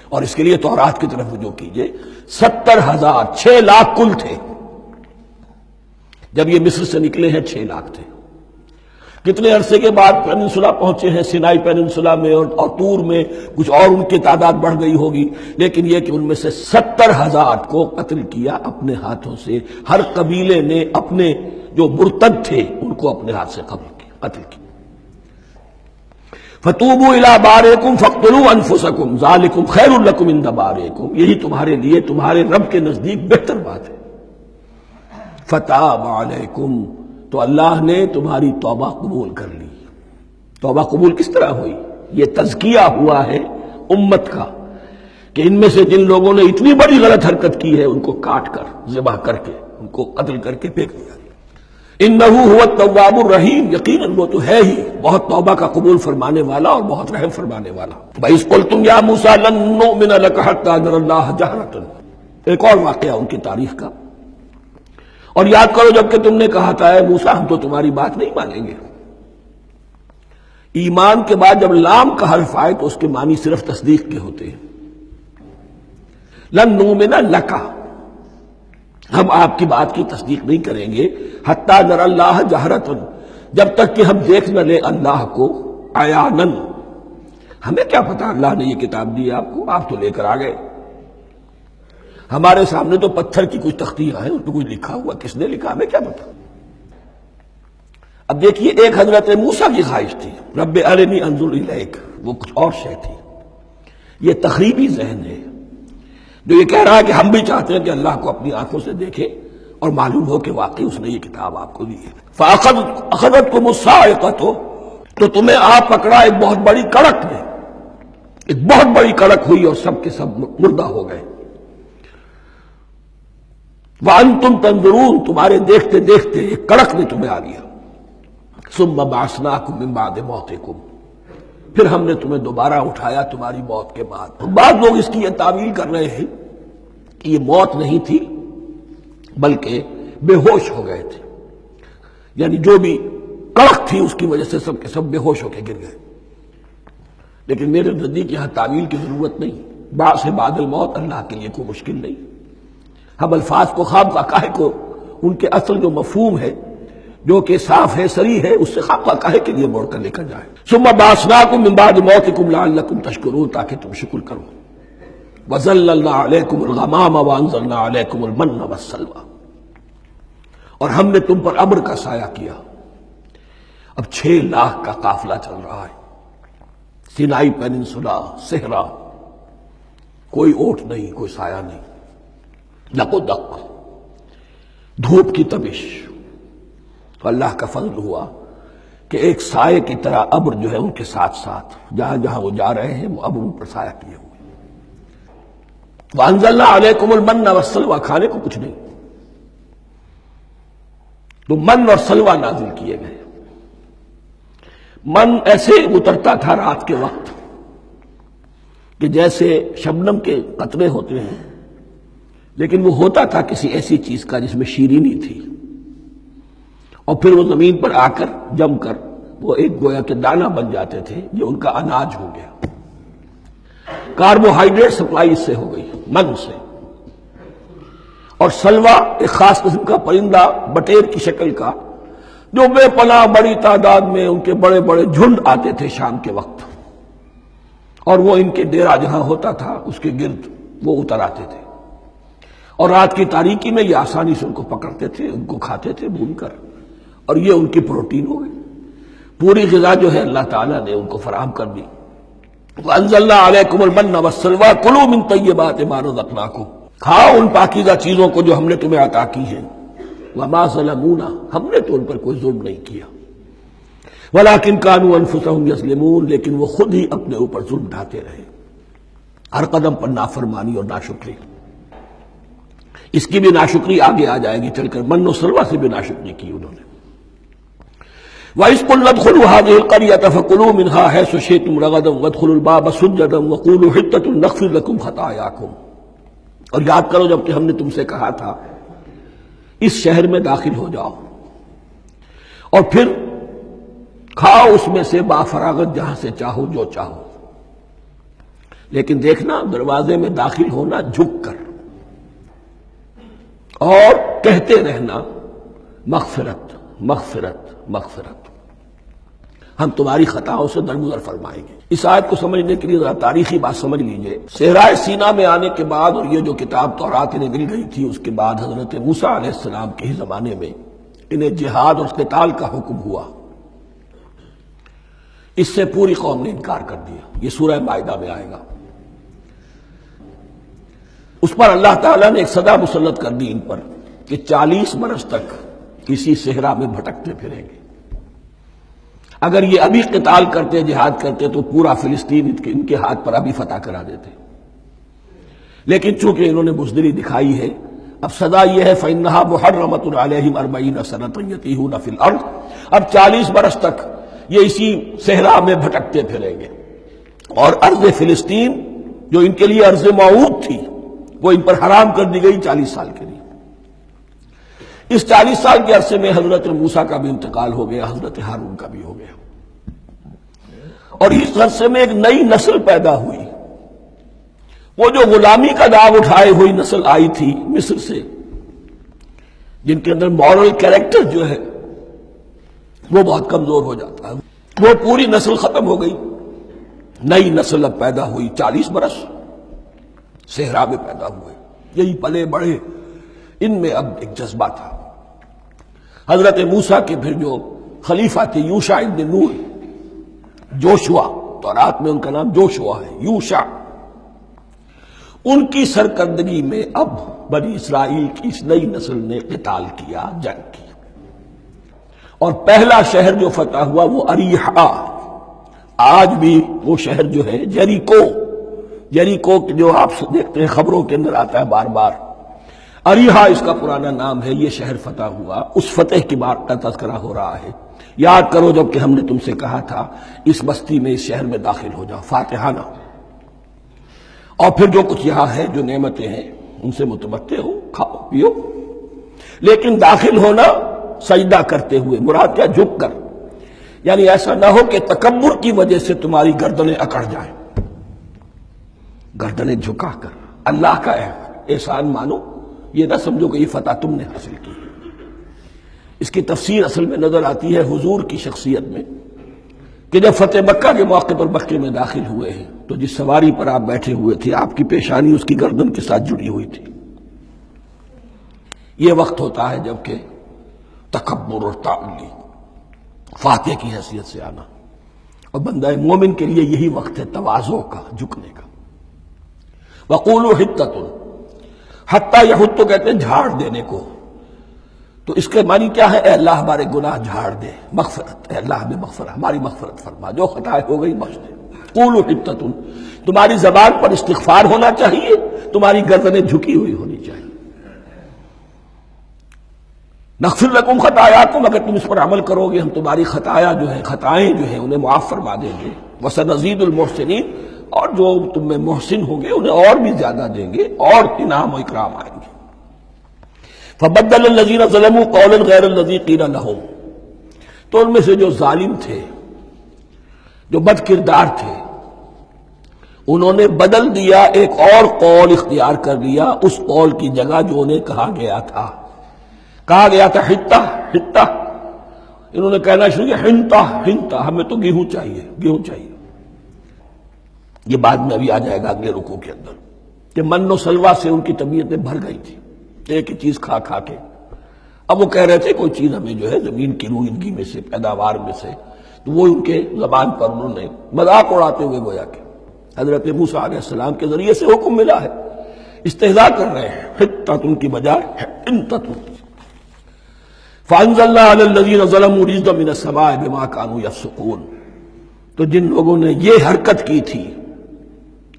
اور اس کے لیے تورات کی طرف رجوع کیجئے۔ 70,000 6 لاکھ کل تھے جب یہ مصر سے نکلے ہیں، 6 لاکھ تھے۔ کتنے عرصے کے بعد پیننسولا پہنچے ہیں، سینائی پیننسولا میں اور طور میں، کچھ اور ان کی تعداد بڑھ گئی ہوگی، لیکن یہ کہ ان میں سے 70,000 کو قتل کیا اپنے ہاتھوں سے۔ ہر قبیلے نے اپنے جو مرتد تھے ان کو اپنے ہاتھ سے قتل کیا۔ فَتُوبُوا إِلَىٰ بَارِئِكُمْ فَاقْتُلُوا أَنفُسَكُمْ ذَٰلِكُمْ خَيْرٌ لَكُمْ عِندَ بَارِئِكُمْ، یہی تمہارے لیے تمہارے رب کے نزدیک بہتر بات ہے۔ فَتَابَ عَلَيْكُمْ، تو اللہ نے تمہاری توبہ قبول کر لی۔ توبہ قبول کس طرح ہوئی؟ یہ تزکیہ ہوا ہے امت کا کہ ان میں سے جن لوگوں نے اتنی بڑی غلط حرکت کی ہے ان کو کاٹ کر، ذبح کر کے، ان کو قتل کر کے پھینک دیا۔ انہ هو التواب الرحیم، یقیناً وہ تو ہے ہی بہت توبہ کا قبول فرمانے والا اور بہت رحم فرمانے والا۔ وَإِذْ قُلْتُمْ يَا مُوسَىٰ لَن نُّؤْمِنَ لَكَ حَتَّىٰ نَرَى اللَّهَ جَهْرَةً، ایک اور واقعہ ان کی تاریخ کا۔ اور یاد کرو جب کہ تم نے کہا تھا اے موسیٰ ہم تو تمہاری بات نہیں مانیں گے۔ ایمان کے بعد جب لام کا حرف آئے تو اس کے معنی صرف تصدیق کے ہوتے ہیں۔ لن نؤمن لک، ہم آپ کی بات کی تصدیق نہیں کریں گے، حتی نر اللہ جہرۃ، جب تک کہ ہم دیکھ نہ لیں اللہ کو عیاناً۔ ہمیں کیا پتا اللہ نے یہ کتاب دی آپ کو، آپ تو لے کر آ گئے۔ ہمارے سامنے تو پتھر کی کچھ تختیاں ہیں، اس پہ کچھ لکھا ہوا، کس نے لکھا ہمیں کیا پتا۔ اب دیکھیے ایک حضرت موسیٰ کی خواہش تھی رب ارنی انظر الیک، وہ کچھ اور شے تھی۔ یہ تخریبی ذہن ہے جو یہ کہہ رہا ہے کہ ہم بھی چاہتے ہیں کہ اللہ کو اپنی آنکھوں سے دیکھیں اور معلوم ہو کہ واقعی اس نے یہ کتاب آپ کو دی ہے۔ فَأَخَذَتْكُمُ الصَّاعِقَةُ، تو تمہیں آ پکڑا ایک بہت بڑی کڑک نے، ایک بہت بڑی کڑک ہوئی اور سب کے سب مردہ ہو گئے۔ وَأَنْتُمْ تَنظُرُونَ، تمہارے دیکھتے دیکھتے ایک کڑک نے تمہیں آ لیا۔ ثُمَّ بَعَثْنَاكُم مِّن بَعْدِ مَوْتِكُمْ، پھر ہم نے تمہیں دوبارہ اٹھایا تمہاری موت کے بعد۔ بعض لوگ اس کی یہ تعویل کر رہے ہیں کہ یہ موت نہیں تھی بلکہ بے ہوش ہو گئے تھے، یعنی جو بھی کڑک تھی اس کی وجہ سے سب کے سب بے ہوش ہو کے گر گئے۔ لیکن میرے نزدیک یہاں تعویل کی ضرورت نہیں، بعث بعد الموت اللہ کے لیے کوئی مشکل نہیں۔ ہم الفاظ کو خواب کا کاہے کو ان کے اصل جو مفہوم ہے جو کہ صاف ہے، صریح ہے، اس سے خواب کا کاہے کے لیے موڑ کر لے کر جائیں۔ ثم بعثناکم من بعد موتکم لعلکم تشکرون، تاکہ تم شکر کرو۔ وظللنا علیکم الغمام وانزلنا علیکم المن والسلوى، اور ہم نے تم پر ابر کا سایہ کیا۔ اب 6 لاکھ کا قافلہ چل رہا ہے، سینائی پیننسولا، صحرا، کوئی اوٹ نہیں، کوئی سایہ نہیں، دق و دق، دھوپ کی تبش۔ تو اللہ کا فضل ہوا کہ ایک سائے کی طرح ابر جو ہے ان کے ساتھ ساتھ جہاں جہاں وہ جا رہے ہیں وہ ابر ان پر سایہ کیے ہوئے۔ وَأَنزَلْنَا عَلَيْكُمُ الْمَنَّ وَالسَّلْوَىٰ، کھانے کو کچھ نہیں، تو من اور سلوہ نازل کیے گئے۔ من ایسے اترتا تھا رات کے وقت کہ جیسے شبنم کے قطرے ہوتے ہیں، لیکن وہ ہوتا تھا کسی ایسی چیز کا جس میں شیرینی تھی، اور پھر وہ زمین پر آ کر جم کر وہ ایک گویا کے دانہ بن جاتے تھے، یہ ان کا اناج ہو گیا۔ کاربوہائیڈریٹ سپلائی اس سے ہو گئی، من سے۔ اور سلوہ ایک خاص قسم کا پرندہ بٹیر کی شکل کا جو بے پناہ بڑی تعداد میں ان کے بڑے بڑے جھنڈ آتے تھے شام کے وقت، اور وہ ان کے ڈیرا جہاں ہوتا تھا اس کے گرد وہ اتر آتے تھے، اور رات کی تاریکی میں یہ آسانی سے ان کو پکڑتے تھے، ان کو کھاتے تھے بھون کر، اور یہ ان کی پروٹین ہو گئی۔ پوری غذا جو ہے اللہ تعالیٰ نے ان کو فراہم کر دی۔ وَأَنزَلْنَا عَلَيْكُمُ الْمَنَّ وَالسَّلْوَىٰ كُلُوا مِن طَيِّبَاتِ مَا رَزَقْنَاكُمْ، کھاؤ ان پاکیزہ چیزوں کو جو ہم نے تمہیں عطا کی ہیں۔ وَمَا ظَلَمُونَا، ہم نے تو ان پر کوئی ظلم نہیں کیا، وَلَٰكِن كَانُوا أَنفُسَهُمْ يَظْلِمُونَ، لیکن وہ خود ہی اپنے اوپر ظلم ڈھاتے رہے، ہر قدم پر نافرمانی اور ناشکری۔ اس کی بھی ناشکری آگے آ جائے گی چل کر، من و سلوہ سے بھی ناشکری کی انہوں نے۔ وَإِذْ قُلْنَا ادْخُلُوا هَٰذِهِ الْقَرْيَةَ فَكُلُوا مِنْهَا حَيْثُ شِئْتُمْ رَغَدًا وَادْخُلُوا الْبَابَ سُجَّدًا وَقُولُوا حِطَّةٌ نَغْفِرْ لَكُمْ خَطَايَاكُمْ، اور یاد کرو جب کہ ہم نے تم سے کہا تھا اس شہر میں داخل ہو جاؤ، اور پھر کھاؤ اس میں سے بافراغت جہاں سے چاہو جو چاہو، لیکن دیکھنا دروازے میں داخل ہونا جھک کر، اور کہتے رہنا مغفرت مغفرت مغفرت، ہم تمہاری خطاؤں سے درگزر فرمائیں گے۔ اس آیت کو سمجھنے کے لیے ذرا تاریخی بات سمجھ لیجئے۔ صحرائے سینا میں آنے کے بعد، اور یہ جو کتاب تورات انہیں مل گئی تھی، اس کے بعد حضرت موسیٰ علیہ السلام کے ہی زمانے میں انہیں جہاد اور قتال کا حکم ہوا۔ اس سے پوری قوم نے انکار کر دیا، یہ سورہ مائدہ میں آئے گا۔ اس پر اللہ تعالیٰ نے ایک سزا مسلط کر دی ان پر کہ 40 برس تک اسی صحرا میں بھٹکتے پھریں گے۔ اگر یہ ابھی قتال کرتے، جہاد کرتے، تو پورا فلسطین ان کے ہاتھ پر ابھی فتح کرا دیتے، لیکن چونکہ انہوں نے بزدلی دکھائی ہے، اب سزا یہ ہے فَإِنَّهَا مُحَرَّمَةٌ عَلَيْهِمْ 40 سَنَةً يَتِيهُونَ فِي الْأَرْضِ، اب 40 برس تک یہ اسی صحرا میں بھٹکتے پھریں گے، اور ارض فلسطین جو ان کے لیے ارض موعود تھی وہ ان پر حرام کر دی گئی 40 سال کے لیے۔ اس 40 سال کے عرصے میں حضرت موسیٰ کا بھی انتقال ہو گیا، حضرت ہارون کا بھی ہو گیا، اور اس عرصے میں ایک نئی نسل پیدا ہوئی۔ وہ جو غلامی کا داغ اٹھائے ہوئی نسل آئی تھی مصر سے، جن کے اندر مورل کیریکٹر جو ہے وہ بہت کمزور ہو جاتا ہے، وہ پوری نسل ختم ہو گئی، نئی نسل اب پیدا ہوئی۔ 40 برس صحرا میں پیدا ہوئے، یہی پلے بڑھے، ان میں اب ایک جذبہ تھا۔ حضرت موسیٰ کے پھر جو خلیفہ تھے یوشع ابن نون، جوشوا، تورات میں ان کا نام جوشوا ہے، یوشع، ان کی سرکردگی میں اب بنی اسرائیل کی اس نئی نسل نے قتال کیا، جنگ کی، اور پہلا شہر جو فتح ہوا وہ اریحا۔ آج بھی وہ شہر جو ہے جیریکو جو آپ دیکھتے ہیں خبروں کے اندر آتا ہے بار بار، اریحا اس کا پرانا نام ہے، یہ شہر فتح ہوا۔ اس فتح کی بات کا تذکرہ ہو رہا ہے۔ یاد کرو جب کہ ہم نے تم سے کہا تھا اس بستی میں، اس شہر میں داخل ہو جاؤ فاتحانہ، اور پھر جو کچھ یہاں ہے، جو نعمتیں ہیں، ان سے متمتع ہو، کھاؤ پیو، لیکن داخل ہونا سجدہ کرتے ہوئے، مراد کیا؟ جھک کر، یعنی ایسا نہ ہو کہ تکبر کی وجہ سے تمہاری گردنیں اکڑ جائیں، گردنیں جھکا کر اللہ کا احسان مانو، یہ نہ سمجھو کہ یہ فتح تم نے حاصل کی۔ اس کی تفسیر اصل میں نظر آتی ہے حضور کی شخصیت میں، کہ جب فتح مکہ کے موقع پر مکے میں داخل ہوئے ہیں تو جس سواری پر آپ بیٹھے ہوئے تھے، آپ کی پیشانی اس کی گردن کے ساتھ جڑی ہوئی تھی۔ یہ وقت ہوتا ہے جب کہ تکبر اور تعالی، فاتح کی حیثیت سے آنا، اور بندہ مومن کے لیے یہی وقت ہے تواضع کا، جھکنے کا۔ وَقُولُوا حِطَّةٌ، حتیٰ یحط تو کہتے ہیں جھاڑ دینے کو، تو اس کے معنی کیا ہے؟ اے اللہ ہمارے گناہ جھاڑ دے، مغفرت، اے اللہ ہمیں مغفرت، ہماری مغفرت فرما، جو خطائیں ہو گئی بخش دے۔ قولوا حطۃ، تمہاری زبان پر استغفار ہونا چاہیے، تمہاری گردنیں جھکی ہوئی ہونی چاہیے۔ نغفر لکم خطایاکم، اگر تم اس پر عمل کرو گے ہم تمہاری خطائیں جو ہیں انہیں معاف فرما دیں گے۔ وسنزید المحسنین، اور جو تم میں محسن ہوں گے انہیں اور بھی زیادہ دیں گے، اور انعام و اکرام آئیں گے۔ فبدل الذین ظلموا قولا غیر الذی قیل لہم، تو ان میں سے جو ظالم تھے، جو بد کردار تھے، انہوں نے بدل دیا، ایک اور قول اختیار کر لیا اس قول کی جگہ جو انہیں کہا گیا تھا حتہ حتہ، انہوں نے کہنا شروع کیا ہنتا ہنتا، ہمیں تو گیہوں چاہیے۔ یہ بعد میں ابھی آ جائے گا اگلے رکوع کے اندر، کہ من و سلوہ سے ان کی طبیعتیں بھر گئی تھی ایک ہی چیز کھا کھا کے۔ اب وہ کہہ رہے تھے کوئی چیز ہمیں جو ہے زمین کی روئیدگی میں سے، پیداوار میں سے، تو وہ ان کے زبان پر انہوں نے مذاق اڑاتے ہوئے گویا کہ حضرت موسیٰ علیہ السلام کے ذریعے سے حکم ملا ہے، استہزاء کر رہے ہیں، حطۃ کی بجائے حنطۃ۔ فانزلنا علی الذین ظلموا رجزا من السماء بما كانوا یفسقون، تو جن لوگوں نے یہ حرکت کی تھی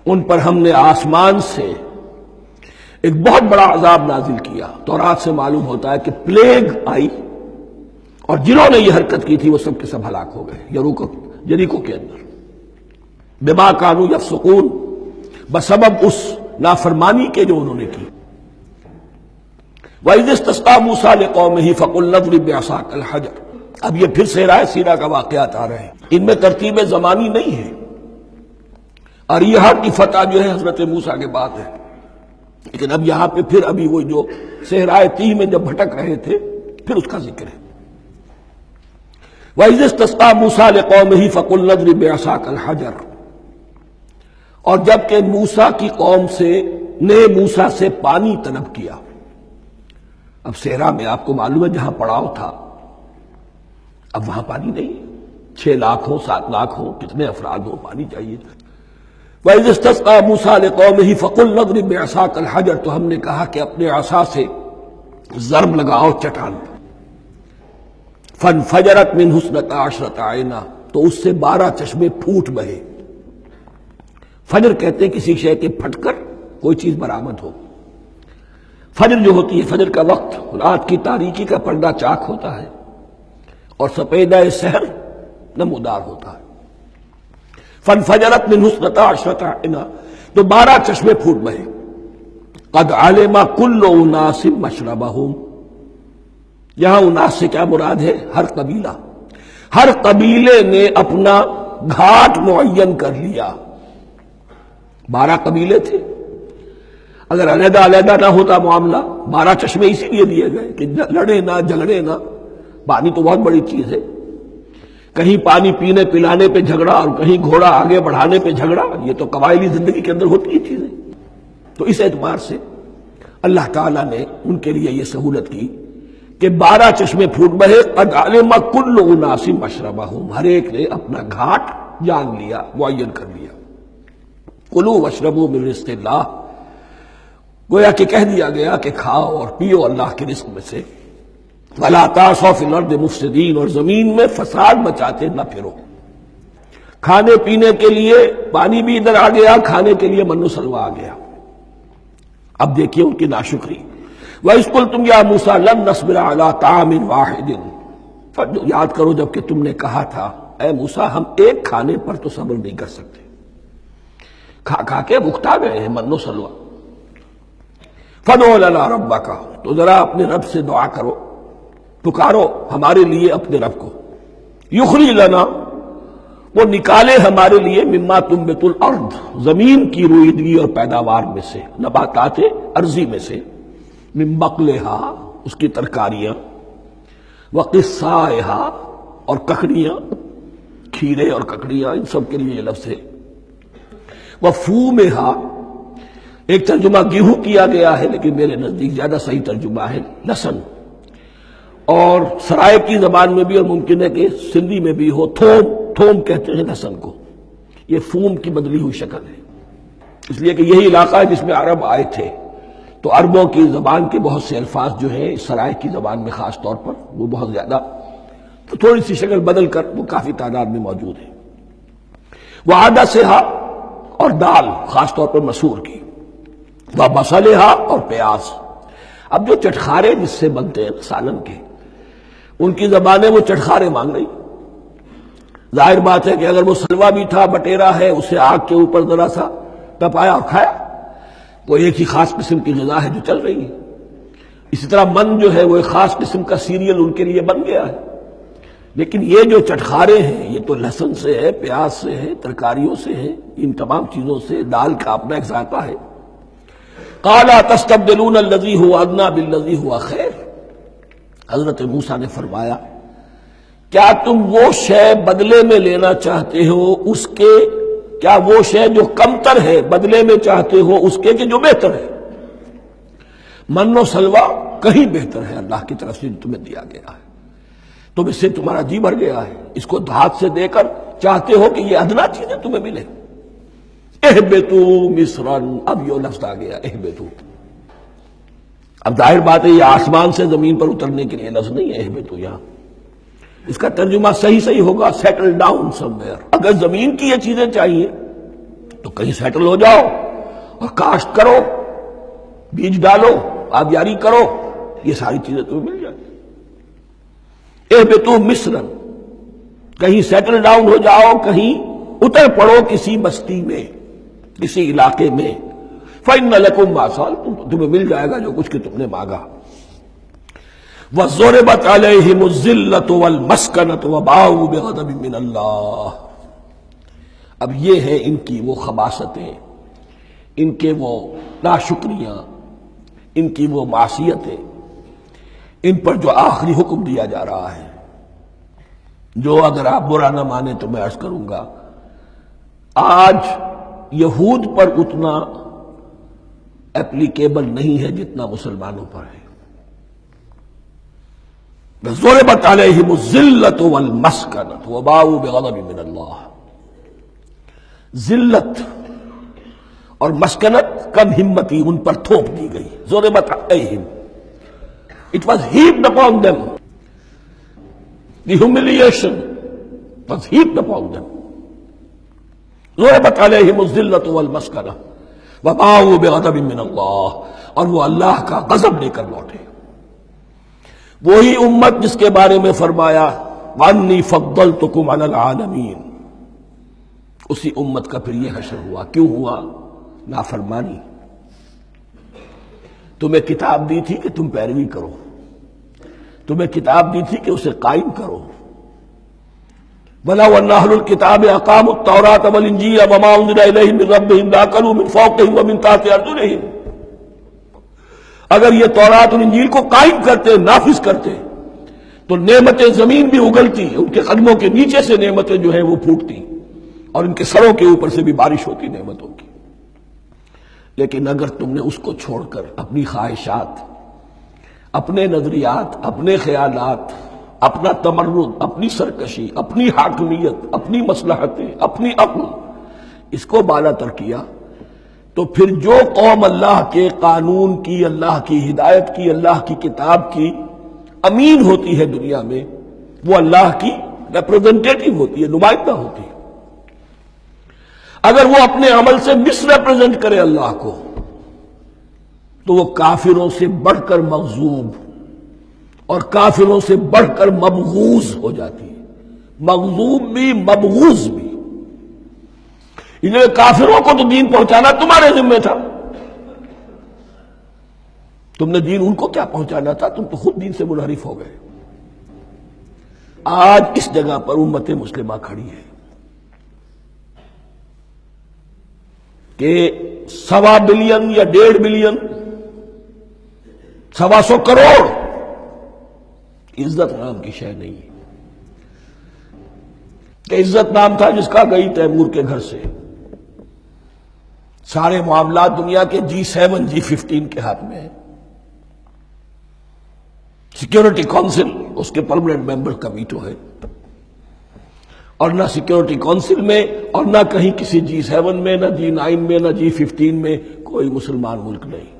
ان پر ہم نے آسمان سے ایک بہت بڑا عذاب نازل کیا۔ تورات سے معلوم ہوتا ہے کہ پلیگ آئی، اور جنہوں نے یہ حرکت کی تھی وہ سب کے سب ہلاک ہو گئے یریکو کے اندر، بما كانوا یفسقون، بسبب اس نافرمانی کے جو انہوں نے کی۔ وَإِذِ اسْتَسْقَىٰ مُوسَىٰ لِقَوْمِهِ فَقُلْنَا اضْرِب بِّعَصَاكَ الْحَجَرَ، اب یہ پھر صحرائے سیرا کا واقعات آ رہے ہیں، ان میں ترتیب زمانی نہیں ہے۔ اریحا کی فتح جو ہے حضرت موسیٰ کے بعد ہے، لیکن اب یہاں پہ پھر ابھی وہ جو صحرائے تیہ میں جب بھٹک رہے تھے پھر اس کا ذکر ہے۔ وَإِذِ اسْتَسْقَىٰ مُوسَىٰ لِقَوْمِهِ فَقُلْ اضْرِب بِّعَصَاكَ الْحَجَرَ، اور جب کہ موسیٰ کی قوم نے موسیٰ سے پانی طلب کیا۔ اب صحرا میں آپ کو معلوم ہے جہاں پڑاؤ تھا اب وہاں پانی نہیں، 6 لاکھ ہو 7 لاکھ ہو کتنے افراد ہو، پانی چاہیے۔ وَإِذِ اسْتَسْقَىٰ مُوسَىٰ لِقَوْمِهِ فَقُلْ اضْرِب بِّعَصَاكَ الْحَجَرَ، تو ہم نے کہا کہ اپنے عصا سے ضرب لگاؤ چٹان پر۔ فَانْفَجَرَتْ مِنْهُ اثْنَتَا عَشْرَةَ عَيْنًا، تو اس سے 12 چشمے پھوٹ بہے۔ فجر کہتے ہیں کسی شے کے پھٹ کر کوئی چیز برآمد ہو۔ فجر جو ہوتی ہے، فجر کا وقت رات کی تاریکی کا پردہ چاک ہوتا ہے اور سپیدہ سحر نمودار ہوتا ہے۔ فَانْفَجَرَتْ مِنْهُ اثْنَتَا عَشْرَةَ عَيْنًا، تو 12 چشمے پھوٹ بہے۔ قَدْ عَلِمَ كُلُّ أُنَاسٍ مَشْرَبَهُمْ، یہاں اناس سے کیا مراد ہے؟ ہر قبیلہ، ہر قبیلے نے اپنا گھاٹ معین کر لیا۔ 12 قبیلے تھے، اگر علیحدہ علیحدہ نہ ہوتا معاملہ، 12 چشمے اسی لیے دیے گئے کہ لڑے نہ جھگڑے نہ۔ پانی تو بہت بڑی چیز ہے، کہیں پانی پینے پلانے پہ جھگڑا اور کہیں گھوڑا آگے بڑھانے پہ جھگڑا، یہ تو قبائلی زندگی کے اندر ہوتی ہی چیزیں۔ تو اس اعتبار سے اللہ تعالیٰ نے ان کے لیے یہ سہولت کی کہ 12 چشمے پھوٹ بہے۔ قد علم کل اناس مشربہم، ہر ایک نے اپنا گھاٹ جان لیا، معین کر لیا۔ کلوا واشربوا من رزق اللہ، گویا کہ کہہ دیا گیا کہ کھاؤ اور پیو اللہ کے رزق میں سے۔ ولا تعثوا فی الارض مفسدین، اور زمین میں فساد مچاتے نہ پھرو۔ کھانے پینے کے لیے پانی بھی ادھر آ گیا، کھانے کے لیے من و سلوہ آ گیا۔ اب دیکھیے ان کی ناشکری۔ وَإِذْ قُلْتُمْ يَا مُوسَىٰ لَن نَّصْبِرَ عَلَىٰ طَعَامٍ وَاحِدٍ، یاد کرو جب کہ تم نے کہا تھا اے موسیٰ ہم ایک کھانے پر تو صبر نہیں کر سکتے، کھا کھا کے بکھتا گئے ہیں من و سلوہ۔ فَادْعُ لَنَا رَبَّكَ، تو ذرا اپنے رب سے دعا کرو، پکارو ہمارے لیے اپنے رب کو۔ یخرج لنا، وہ نکالے ہمارے لیے مما تنبت الارض، زمین کی روئیدگی اور پیداوار میں سے، نباتات ارضی میں سے، من بقلہا، اس کی ترکاریاں، وقصائہا، اور ککڑیاں، کھیرے اور ککڑیاں، ان سب کے لیے یہ لفظ ہے۔ وفومہا، ایک ترجمہ گیہوں کیا گیا ہے لیکن میرے نزدیک زیادہ صحیح ترجمہ ہے لہسن، اور سرائے کی زبان میں بھی اور ممکن ہے کہ سندھی میں بھی ہو تھوم، تھوم کہتے ہیں لہسن کو، یہ فوم کی بدلی ہوئی شکل ہے، اس لیے کہ یہی علاقہ ہے جس میں عرب آئے تھے، تو عربوں کی زبان کے بہت سے الفاظ جو ہیں اس سرائے کی زبان میں خاص طور پر وہ بہت زیادہ، تو تھوڑی سی شکل بدل کر وہ کافی تعداد میں موجود ہے۔ وعدسہا، اور دال خاص طور پر مسور کی، وبصلہا، اور پیاز۔ اب جو چٹخارے جس سے بنتے ہیں سالن کے، ان کی زبانیں وہ چٹخارے مانگ رہی۔ ظاہر بات ہے کہ اگر وہ سلوا بھی تھا، بٹیرا ہے، اسے آگ کے اوپر ذرا سا تپایا اور کھایا، تو ایک ہی خاص قسم کی غذا ہے جو چل رہی ہے۔ اسی طرح من جو ہے وہ ایک خاص قسم کا سیریل ان کے لیے بن گیا ہے۔ لیکن یہ جو چٹخارے ہیں یہ تو لہسن سے ہے، پیاز سے ہے، ترکاریوں سے ہے، ان تمام چیزوں سے، دال کا اپنا ایک ذائقہ ہے۔ قَالَ تَسْتَبْدِلُونَ الَّذِي هُوَ أَدْنَىٰ بِالَّذِي هُوَ خَيْرٌ، حضرت موسیٰ نے فرمایا کیا تم وہ شے بدلے میں لینا چاہتے ہو اس کے، کیا وہ شے جو کمتر ہے بدلے میں چاہتے ہو اس کے کہ جو بہتر ہے؟ من و سلوہ کہیں بہتر ہے اللہ کی طرف سے تمہیں دیا گیا ہے، تم اس سے تمہارا جی بھر گیا ہے، اس کو ہاتھ سے دے کر چاہتے ہو کہ یہ ادنا چیزیں تمہیں ملے۔ اہبطوا مصرا، اب یہ لفظ آ گیا اہبطوا۔ اب ظاہر بات ہے یہ آسمان سے زمین پر اترنے کے لیے لفظ نہیں ہے اہبطوا، یہاں اس کا ترجمہ صحیح ہوگا سیٹل ڈاؤن سم ویئر۔ اگر زمین کی یہ چیزیں چاہیے تو کہیں سیٹل ہو جاؤ اور کاشت کرو، بیج ڈالو، آبیاری کرو، یہ ساری چیزیں تمہیں مل جائیں۔ اہبطوا مصرا، کہیں سیٹل ڈاؤن ہو جاؤ، کہیں اتر پڑو کسی بستی میں، کسی علاقے میں۔ فَإِنَّ لَكُمْ مَا سَأَلْتُمْ، تمہیں مل جائے گا جو کچھ کہ تم نے مانگا۔ وَضُرِبَتْ عَلَيْهِمُ الذِّلَّةُ وَالْمَسْكَنَةُ وَبَاءُوا بِغَضَبٍ مِّنَ اللَّهِ۔ اب یہ ہیں ان کی وہ خباثتیں، ان کے وہ ناشکریاں، ان کی وہ معصیتیں، ان پر جو آخری حکم دیا جا رہا ہے، جو اگر آپ برا نہ مانیں تو میں عرض کروں گا آج یہود پر اتنا اپلیکیبل نہیں ہے جتنا مسلمانوں پر ہے۔ ضربت علیہم الذلۃ والمسکنۃ وباؤوا بغضب من اللہ۔ ذلت اور مسکنت، کم ہمتی ان پر تھوپ دی گئی۔ ضربت علیہم، it was heaped upon them. The humiliation was heaped upon them. ضربت علیہم الذلۃ والمسکنۃ وباؤوا بغضب من اللہ، اور وہ اللہ کا غضب لے کر لوٹے۔ وہی امت جس کے بارے میں فرمایا وَأَنِّي فَضَّلْتُكُمْ عَلَى الْعَالَمِينَ، اسی امت کا پھر یہ حشر ہوا۔ کیوں ہوا؟ نافرمانی۔ تمہیں کتاب دی تھی کہ تم پیروی کرو، تمہیں کتاب دی تھی کہ اسے قائم کرو۔ وَلَوْ أَنَّ أَهْلَ الْكِتَابِ أَقَامُوا التَّوْرَاةَ وَالْإِنْجِيلَ وَمَا أُنزِلَ إِلَيْهِم مِّن رَّبِّهِمْ لَأَكَلُوا مِن فَوْقِهِمْ وَمِن تَحْتِ أَرْجُلِهِمْ۔ اگر یہ تورات اور انجیل کو قائم کرتے، نافذ کرتے، تو نعمتیں زمین بھی اگلتی، ان کے قدموں کے نیچے سے نعمتیں جو ہیں وہ پھوٹتی، اور ان کے سروں کے اوپر سے بھی بارش ہوتی نعمتوں کی۔ لیکن اگر تم نے اس کو چھوڑ کر اپنی خواہشات، اپنے نظریات، اپنے خیالات، اپنا تمرد، اپنی سرکشی، اپنی حاکمیت، اپنی مصلحتیں، اپنی عقل، اس کو بالا تر کیا، تو پھر جو قوم اللہ کے قانون کی، اللہ کی ہدایت کی، اللہ کی کتاب کی امین ہوتی ہے دنیا میں، وہ اللہ کی ریپرزنٹیٹو ہوتی ہے، نمائندہ ہوتی ہے۔ اگر وہ اپنے عمل سے مس ریپرزینٹ کرے اللہ کو، تو وہ کافروں سے بڑھ کر مغضوب اور کافروں سے بڑھ کر مبغوض ہو جاتی ہے۔ مغضوب بھی، مبغوض بھی۔ انہیں کافروں کو تو دین پہنچانا تمہارے ذمہ تھا، تم نے دین ان کو کیا پہنچانا تھا، تم تو خود دین سے منحرف ہو گئے۔ آج اس جگہ پر امت مسلمہ کھڑی ہے کہ 1.25 بلین یا 1.5 بلین، 125 کروڑ عزت نام کی شے نہیں ہے کہ عزت نام تھا جس کا گئی تیمور کے گھر سے۔ سارے معاملات دنیا کے G7 G15 کے ہاتھ میں ہیں۔ سیکیورٹی کونسل اس کے پرماننٹ ممبر کا ویٹو ہے، اور نہ سیکیورٹی کونسل میں اور نہ کہیں کسی G7 میں، نہ G9 میں، نہ G15 میں کوئی مسلمان ملک نہیں۔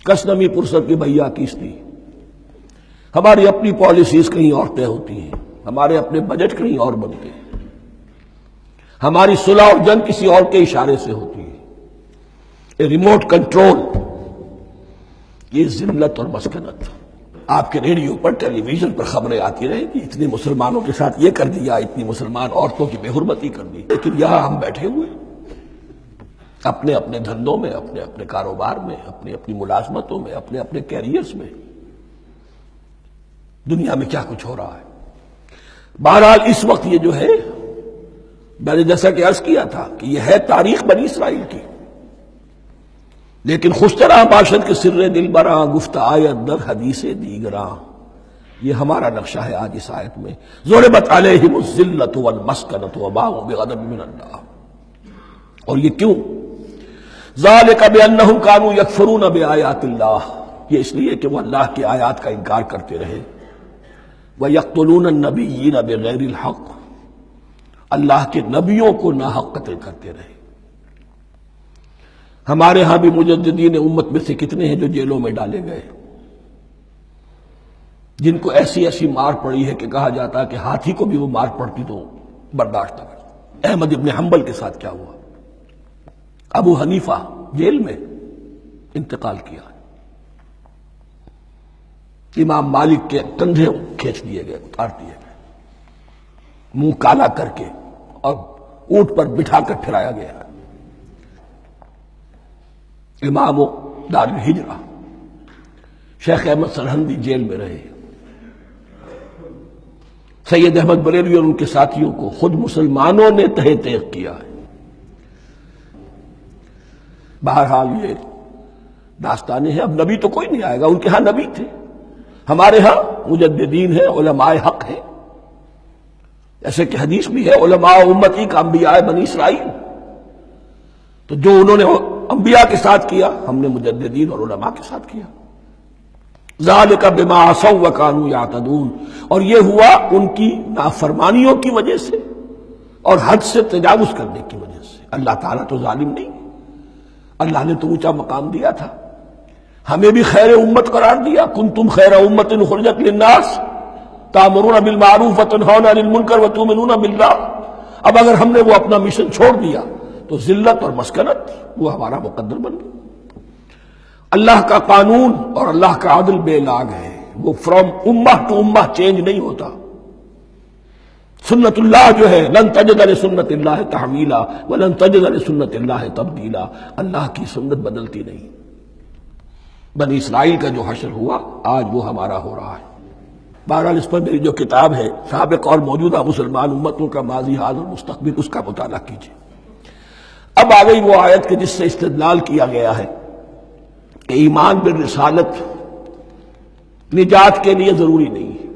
کس نمی پرست کی بھیا کیستی۔ ہماری اپنی پالیسیز کہیں اور طے ہوتی ہیں، ہمارے اپنے بجٹ کہیں اور بنتے ہیں، ہماری صلح اور جنگ کسی اور کے اشارے سے ہوتی ہے۔ ریموٹ کنٹرول، یہ ذلت اور مسکنت۔ آپ کے ریڈیو پر، ٹیلی ویژن پر خبریں آتی رہیں کہ اتنے مسلمانوں کے ساتھ یہ کر دیا، اتنی مسلمان عورتوں کی بے حرمتی کر دی، لیکن یہاں ہم بیٹھے ہوئے اپنے اپنے دھندوں میں، اپنے اپنے کاروبار میں، اپنی اپنی ملازمتوں میں، اپنے اپنے کیریئرز میں، دنیا میں کیا کچھ ہو رہا ہے۔ بہرحال اس وقت یہ جو ہے، میں نے جیسا کہ عرض کیا تھا کہ یہ ہے تاریخ بنی اسرائیل کی، لیکن خوشترا باشد کے سر دل براں، گفت آیت در حدیث دیگراں، یہ ہمارا نقشہ ہے آج اس آیت میں۔ ضربت علیہم الذلۃ والمسکنۃ وباؤوا بغضب من اللہ۔ اور یہ کیوں؟ ذالک بانہم کانوا یکفرون بآیات اللہ، یہ اس لیے کہ وہ اللہ کی آیات کا انکار کرتے رہے۔ وَيَقْتُلُونَ النَّبِيِّينَ بِغَيْرِ الْحَقِّ، اللہ کے نبیوں کو ناحق قتل کرتے رہے۔ ہمارے ہاں بھی مجددین امت میں سے کتنے ہیں جو جیلوں میں ڈالے گئے، جن کو ایسی ایسی مار پڑی ہے کہ کہا جاتا ہے کہ ہاتھی کو بھی وہ مار پڑتی تو برداشت نہ کرتا۔ احمد ابن حنبل کے ساتھ کیا ہوا؟ ابو حنیفہ جیل میں انتقال کیا، امام مالک کے کندھے کھینچ دیے گئے، اتار دیے گئے، منہ کالا کر کے اور اونٹ پر بٹھا کر پھرایا گیا۔ امام دار الہجرہ شیخ احمد سرہندی جیل میں رہے، سید احمد بریلوی اور ان کے ساتھیوں کو خود مسلمانوں نے تہہ تیغ کیا ہے۔ بہرحال یہ داستانیں ہیں، اب نبی تو کوئی نہیں آئے گا، ان کے ہاں نبی تھے، ہمارے ہاں مجددین ہیں، علماء حق ہیں، جیسے کہ حدیث بھی ہے علماء امتی کا انبیاء بنی اسرائیل، تو جو انہوں نے انبیاء کے ساتھ کیا ہم نے مجددین اور علماء کے ساتھ کیا۔ ذالک بما عصوا وکانوا یعتدون، اور یہ ہوا ان کی نافرمانیوں کی وجہ سے اور حد سے تجاوز کرنے کی وجہ سے۔ اللہ تعالیٰ تو ظالم نہیں، اللہ نے تو اونچا مقام دیا تھا، ہمیں بھی خیر امت قرار دیا، کنتم خیر امت اخرجت للناس تأمرون بالمعروف وتنہون عن المنکر وتؤمنون باللہ۔ اب اگر ہم نے وہ اپنا مشن چھوڑ دیا تو ذلت اور مسکنت وہ ہمارا مقدر بن گیا۔ اللہ کا قانون اور اللہ کا عدل بے لاگ ہے، وہ فرام امہ ٹو امہ چینج نہیں ہوتا۔ سنت اللہ جو ہے لن تجد لسنت اللہ تحویلا ولن تجد لسنت اللہ تبدیلا، اللہ کی سنت بدلتی نہیں۔ بنی اسرائیل کا جو حشر ہوا آج وہ ہمارا ہو رہا ہے۔ بہرحال اس پر میری جو کتاب ہے سابق اور موجودہ مسلمان امتوں کا ماضی حال اور مستقبل، اس کا مطالعہ کیجیے۔ اب آ گئی وہ آیت کہ جس سے استدلال کیا گیا ہے کہ ایمان بالرسالت نجات کے لیے ضروری نہیں ہے۔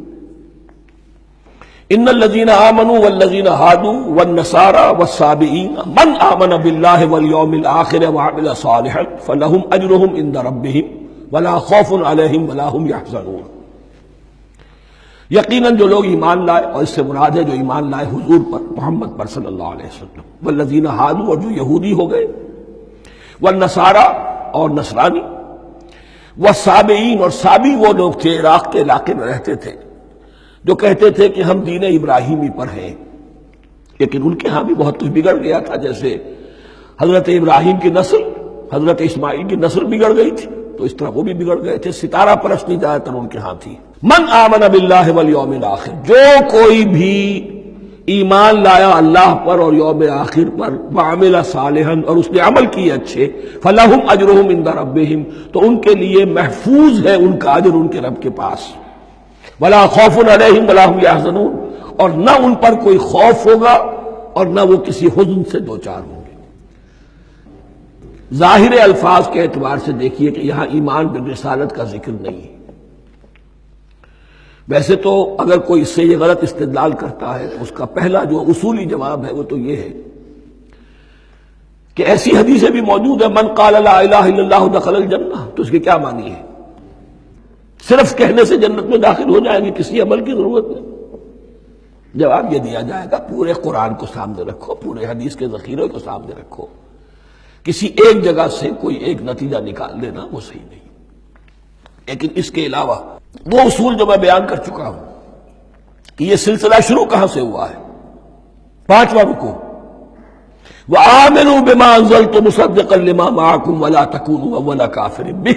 ان الذین آمنوا والذین ہادوا والنصارى والصابئین من آمن باللہ والیوم الآخر وعمل صالحا فلہم اجرہم عند ربہم ولا خوف علیہم ولا ہم یحزنون۔ یقیناً جو لوگ ایمان لائے، اور اس سے مراد ہے جو ایمان لائے حضور پر، محمد پر صلی اللہ علیہ وسلم، والذین ہادوا، اور جو یہودی ہو گئے، والنصارى، اور نصرانی، والصابئین، اور صابی وہ لوگ تھے عراق کے علاقے میں رہتے تھے جو کہتے تھے کہ ہم دین ابراہیمی پر ہیں، لیکن ان کے ہاں بھی بہت کچھ بگڑ گیا تھا، جیسے حضرت ابراہیم کی نسل حضرت اسماعیل کی نسل بگڑ گئی تھی تو اس طرح وہ بھی بگڑ گئے تھے، ستارہ پرستی زیادہ تر ان کے ہاں تھی۔ من آمن باللہ والیوم الآخر، جو کوئی بھی ایمان لایا اللہ پر اور یوم آخر پر، وعمل صالحا، اور اس نے عمل کیے اچھے، فلہم اجرہم عند ربہم، تو ان کے لیے محفوظ ہے ان کا اجر ان کے رب کے پاس، ولا خوف علیہم ولا ہم یحزنون، اور نہ ان پر کوئی خوف ہوگا اور نہ وہ کسی حزن سے دوچار ہوں گے۔ ظاہر الفاظ کے اعتبار سے دیکھیے کہ یہاں ایمان بالرسالت کا ذکر نہیں ہے۔ ویسے تو اگر کوئی اس سے یہ غلط استدلال کرتا ہے تو اس کا پہلا جو اصولی جواب ہے وہ تو یہ ہے کہ ایسی حدیثیں بھی موجود ہیں، من قال لا الہ الا اللہ دخل الجنہ، تو اس کی کیا معنی ہے؟ صرف کہنے سے جنت میں داخل ہو جائیں گے، کسی عمل کی ضرورت نہیں؟ جواب یہ دیا جائے گا پورے قرآن کو سامنے رکھو، پورے حدیث کے ذخیرے کو سامنے رکھو، کسی ایک جگہ سے کوئی ایک نتیجہ نکال لینا وہ صحیح نہیں۔ لیکن اس کے علاوہ وہ اصول جو میں بیان کر چکا ہوں کہ یہ سلسلہ شروع کہاں سے ہوا ہے، 5واں رکوع، وآمنوا بما انزلت مصدقا لما معكم ولا تكونوا اول کافر به،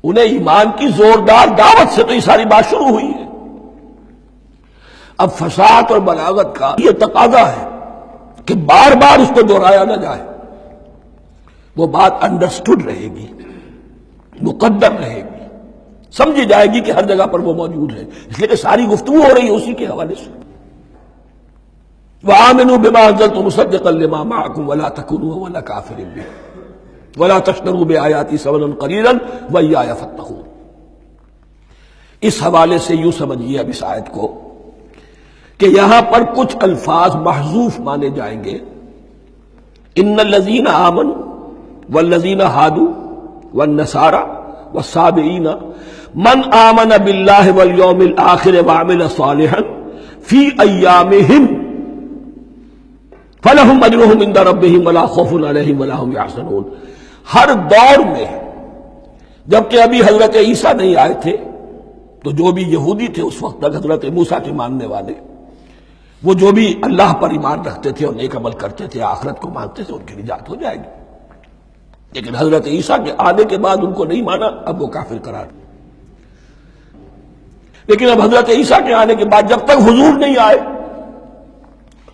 انہیں ایمان کی زوردار دعوت سے تو یہ ساری بات شروع ہوئی ہے۔ اب فصاحت اور بلاغت کا یہ تقاضا ہے کہ بار بار اس کو دہرایا نہ جائے، وہ بات انڈرسٹوڈ رہے گی، مقدر رہے گی، سمجھی جائے گی کہ ہر جگہ پر وہ موجود ہے، اس لیے کہ ساری گفتگو ہو رہی ہے اسی کے حوالے سے۔ وآمنوا بما انزلت مصدقا لما معكم ولا تكونوا اول کافر به ولا تشتروا بآیاتی ثمنا قلیلا وإیایا فاتقون۔ اس حوالے سے یوں سمجھیے اب اس آیت کو کہ یہاں پر کچھ الفاظ محذوف مانے جائیں گے، ان الذین آمنوا والذین ہادوا والنصارى والصابئین من آمن باللہ والیوم الآخر وعمل صالحا فی ایامہم فلہم اجرہم عند ربہم ولا خوف علیہم ولا ہم یحزنون۔ ہر دور میں جبکہ ابھی حضرت عیسیٰ نہیں آئے تھے تو جو بھی یہودی تھے اس وقت تک حضرت موسیٰ کے ماننے والے، وہ جو بھی اللہ پر ایمان رکھتے تھے اور نیک عمل کرتے تھے، آخرت کو مانتے تھے، ان کی نجات ہو جائے گی۔ لیکن حضرت عیسیٰ کے آنے کے بعد ان کو نہیں مانا، اب وہ کافر قرار۔ لیکن اب حضرت عیسیٰ کے آنے کے بعد جب تک حضور نہیں آئے،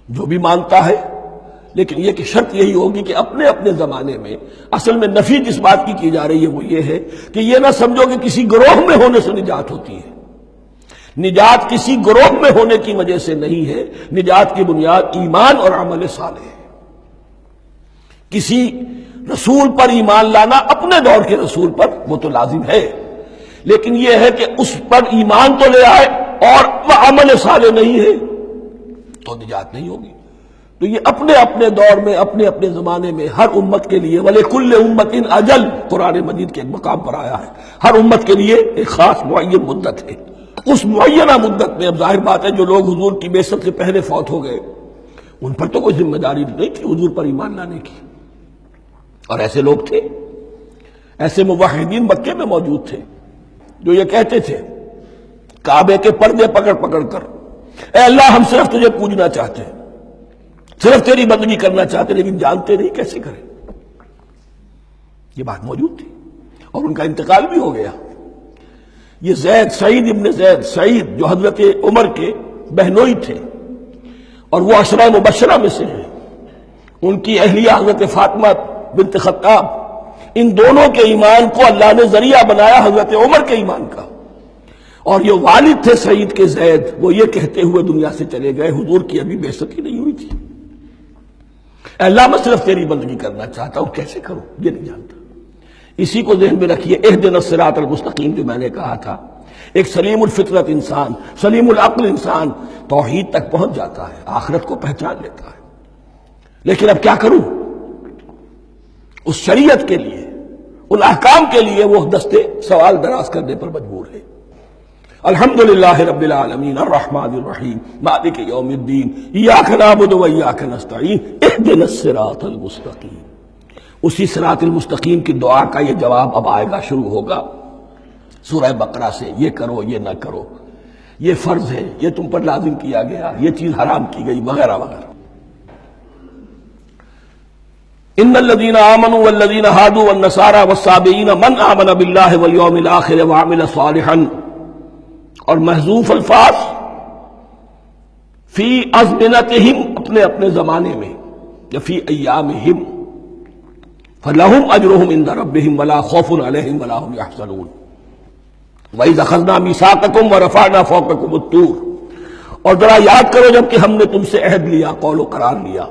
جو بھی مانتا ہے لیکن یہ کہ شرط یہی ہوگی کہ اپنے اپنے زمانے میں اصل میں نفی جس بات کی جا رہی ہے وہ یہ ہے کہ یہ نہ سمجھو کہ کسی گروہ میں ہونے سے نجات ہوتی ہے. نجات کسی گروہ میں ہونے کی وجہ سے نہیں ہے، نجات کی بنیاد ایمان اور عمل صالح ہے. کسی رسول پر ایمان لانا اپنے دور کے رسول پر وہ تو لازم ہے، لیکن یہ ہے کہ اس پر ایمان تو لے آئے اور وہ عمل صالح نہیں ہے تو نجات نہیں ہوگی. تو یہ اپنے اپنے دور میں اپنے اپنے زمانے میں ہر امت کے لیے وَلِكُلِّ أُمَّةٍ أَجَلٌ قرآن مجید کے ایک مقام پر آیا ہے، ہر امت کے لیے ایک خاص معین مدت ہے. اس معینہ مدت میں اب ظاہر بات ہے جو لوگ حضور کی بعثت سے پہلے فوت ہو گئے ان پر تو کوئی ذمہ داری نہیں تھی حضور پر ایمان لانے کی، اور ایسے لوگ تھے، ایسے موحدین مکے میں موجود تھے جو یہ کہتے تھے کعبے کے پردے پکڑ پکڑ کر اے اللہ ہم صرف تجھے پوجنا چاہتے ہیں، صرف تیری بندگی کرنا چاہتے ہیں، لیکن جانتے نہیں کیسے کریں. یہ بات موجود تھی اور ان کا انتقال بھی ہو گیا. یہ زید، سعید ابن زید، سعید جو حضرت عمر کے بہنوئی تھے اور وہ عشرہ مبشرہ میں سے ہیں، ان کی اہلیہ حضرت فاطمہ بنت خطاب، ان دونوں کے ایمان کو اللہ نے ذریعہ بنایا حضرت عمر کے ایمان کا. اور یہ والد تھے سعید کے زید، وہ یہ کہتے ہوئے دنیا سے چلے گئے حضور کی ابھی بعثت ہی نہیں ہوئی تھی، اے اللہ میں صرف تیری بندگی کرنا چاہتا ہوں، کیسے کروں یہ نہیں جانتا. اسی کو ذہن میں رکھیے، اہدنا الصراط المستقیم جو میں نے کہا تھا، ایک سلیم الفطرت انسان، سلیم العقل انسان توحید تک پہنچ جاتا ہے، آخرت کو پہچان لیتا ہے. لیکن اب کیا کروں؟ اس شریعت کے لیے، ان احکام کے لیے وہ دستے سوال دراز کرنے پر مجبور ہے. الحمدللہ رب العالمین الرحمن الرحیم مالک یوم الدین ایاک نعبد و ایاک نستعین اہدنا الصراط المستقیم. اسی صراط المستقیم کی دعا کا یہ جواب اب آئے گا، شروع ہوگا سورہ بقرہ سے. یہ کرو، یہ نہ کرو، یہ فرض ہے، یہ تم پر لازم کیا گیا، یہ چیز حرام کی گئی، وغیرہ وغیرہ. ان الذين آمنوا والذين هادوا والنصارى والصابئين من آمن بالله واليوم الآخر وعمل صالحا، اور محذوف الفاظ فی ازمنتہم، اپنے اپنے زمانے میں، یا فی ایامہم، فلہم اجرہم عند ربہم ولا خوف علیہم ولا هم یحزنون. وَإِذْ أَخَذْنَا مِیثَاقَکُمْ وَرَفَعْنَا فَوْقَکُمُ الطُّورَ، اور ذرا یاد کرو جب کہ ہم نے تم سے عہد لیا، قول و قرار لیا،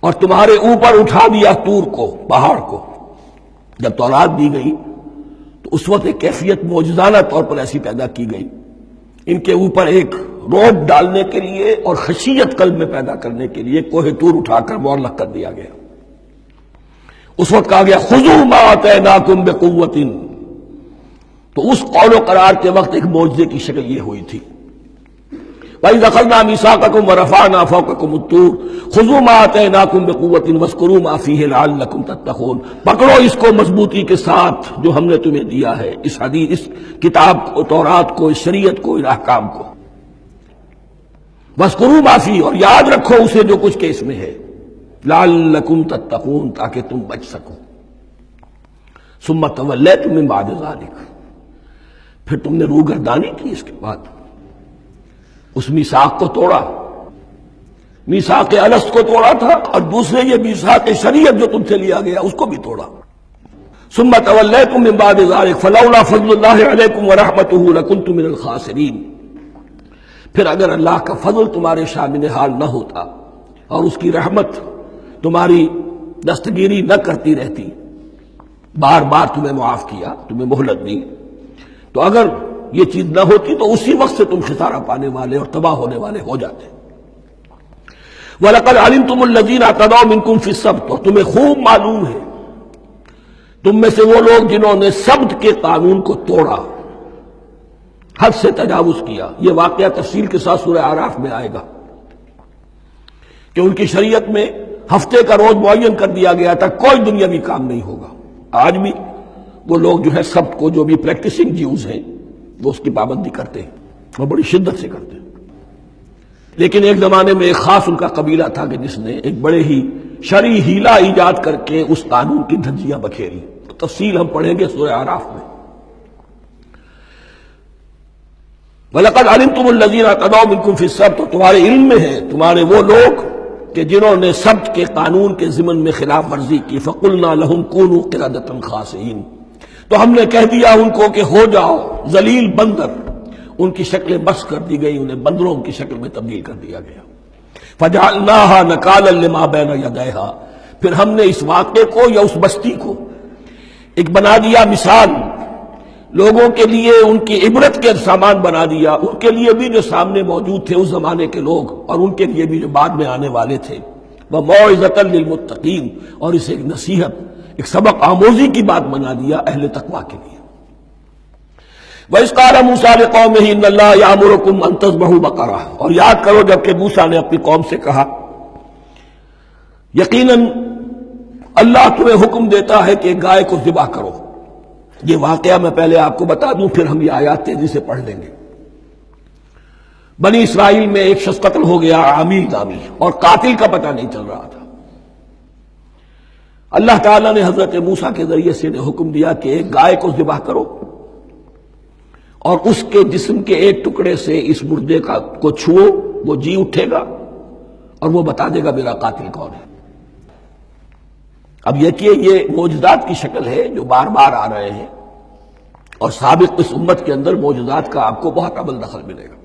اور تمہارے اوپر اٹھا دیا طور کو، پہاڑ کو. جب تورات دی گئی تو اس وقت ایک کیفیت معجزانہ طور پر ایسی پیدا کی گئی، ان کے اوپر ایک روب ڈالنے کے لیے اور خشیت قلب میں پیدا کرنے کے لیے کوہ طور اٹھا کر معلق کر دیا گیا. اس وقت کہا گیا خذوا ما آتیناکم بقوۃ، تو اس قول و قرار کے وقت ایک معجزے کی شکل یہ ہوئی تھی. وَإِذْ أَخَذْنَا مِيثَاقَكُمْ وَرَفَعْنَا فَوْقَكُمُ الطُّورَ خُذُوا مَا آتَيْنَاكُمْ بِقُوَّةٍ وَاذْكُرُوا مَا فِيهِ لَعَلَّكُمْ تَتَّقُونَ. پکڑو اس کو مضبوطی کے ساتھ جو ہم نے تمہیں دیا ہے، اس حدیث، اس کتاب کو، تورات کو، اس شریعت کو، ان احکام کو. وَاذْكُرُوا مَا فِيهِ، اور یاد رکھو اسے جو کچھ کہ اس میں ہے، لَعَلَّكُمْ تَتَّقُونَ، تاکہ تم بچ سکو. ثُمَّ تَوَلَّيْتُم مِّن بَعْدِ ذَلِكَ، پھر تم نے روگردانی کی اس کے بعد، اس میثاق کو توڑا. میثاق الست کو توڑا تھا، اور دوسرے یہ میثاق شریعت جو تم سے لیا گیا اس کو بھی توڑا. ثم تولیتم من بعد ذلك فلولا فضل اللہ علیکم ورحمتہ لکنتم من الخاسرین. پھر اگر اللہ کا فضل تمہارے شامل حال نہ ہوتا اور اس کی رحمت تمہاری دستگیری نہ کرتی رہتی، بار بار تمہیں معاف کیا، تمہیں مہلت دی، تو اگر یہ چیز نہ ہوتی تو اسی وقت سے تم خسارہ پانے والے اور تباہ ہونے والے ہو جاتے. وَلَقَدْ عَلِمْتُمُ الَّذِينَ اعْتَدَوْا مِنْكُمْ فِي السَّبْتِ، اور تمہیں خوب معلوم ہے تم میں سے وہ لوگ جنہوں نے سبت کے قانون کو توڑا، حد سے تجاوز کیا. یہ واقعہ تفصیل کے ساتھ سورہ اعراف میں آئے گا کہ ان کی شریعت میں ہفتے کا روز معین کر دیا گیا تھا، کوئی دنیاوی کام نہیں ہوگا. آج بھی وہ لوگ جو ہے سبت کو، جو بھی پریکٹسنگ جیوز ہیں، وہ اس کی پابندی کرتے ہیں اور بڑی شدت سے کرتے ہیں. لیکن ایک زمانے میں ایک خاص ان کا قبیلہ تھا کہ جس نے ایک بڑے ہی شرعی ہیلا ایجاد کر کے اس قانون کی دھجیاں بکھیری. تفصیل ہم پڑھیں گے سورہ اعراف میں. وَلَقَدْ عَلِمْتُمُ الَّذِينَ اعْتَدَوْا مِنْكُمْ فِي السَّبْتِ، تمہارے علم میں ہے تمہارے وہ لوگ کہ جنہوں نے سبت کے قانون کے ضمن میں خلاف ورزی کی فَقُلْنَا لَهُمْ كُونُوا قِرَدَةً خَاسِئِينَ، تو ہم نے کہہ دیا ان کو کہ ہو جاؤ ذلیل بندر، ان کی شکلیں بس کر دی گئی، انہیں بندروں کی شکل میں تبدیل کر دیا گیا۔ فَجَعَلْنَاهَا نَكَالًا لِمَا بَيْنَ يَدَيْهَا، پھر ہم نے اس واقعے کو یا اس بستی کو ایک بنا دیا مثال، لوگوں کے لیے ان کی عبرت کے سامان بنا دیا، ان کے لیے بھی جو سامنے موجود تھے اس زمانے کے لوگ، اور ان کے لیے بھی جو بعد میں آنے والے تھے، وَمَوْعِظَةً لِّلْمُتَّقِينَ، اور اسے ایک نصیحت، ایک سبق آموزی کی بات بنا دیا اہل تقویٰ کے لیے۔ وَإِذْ قَالَ مُوسَىٰ لِقَوْمِهِ إِنَّ اللَّهَ يَأْمُرُكُمْ أَن تَذْبَحُوا بَقَرَةً، اور یاد کرو جب کہ موسیٰ نے اپنی قوم سے کہا یقیناً اللہ تمہیں حکم دیتا ہے کہ گائے کو ذبح کرو۔ یہ واقعہ میں پہلے آپ کو بتا دوں، پھر ہم یہ آیات تیزی سے پڑھ لیں گے۔ بنی اسرائیل میں ایک شخص قتل ہو گیا عامیل نامی، اور قاتل کا پتہ نہیں چل رہا تھا۔ اللہ تعالیٰ نے حضرت موسیٰ کے ذریعے سے حکم دیا کہ ایک گائے کو ذبح کرو اور اس کے جسم کے ایک ٹکڑے سے اس مردے کو چھوؤ، وہ جی اٹھے گا اور وہ بتا دے گا میرا قاتل کون ہے۔ اب یہ معجزات کی شکل ہے جو بار بار آ رہے ہیں، اور سابق اس امت کے اندر معجزات کا آپ کو بہت عمل دخل ملے گا۔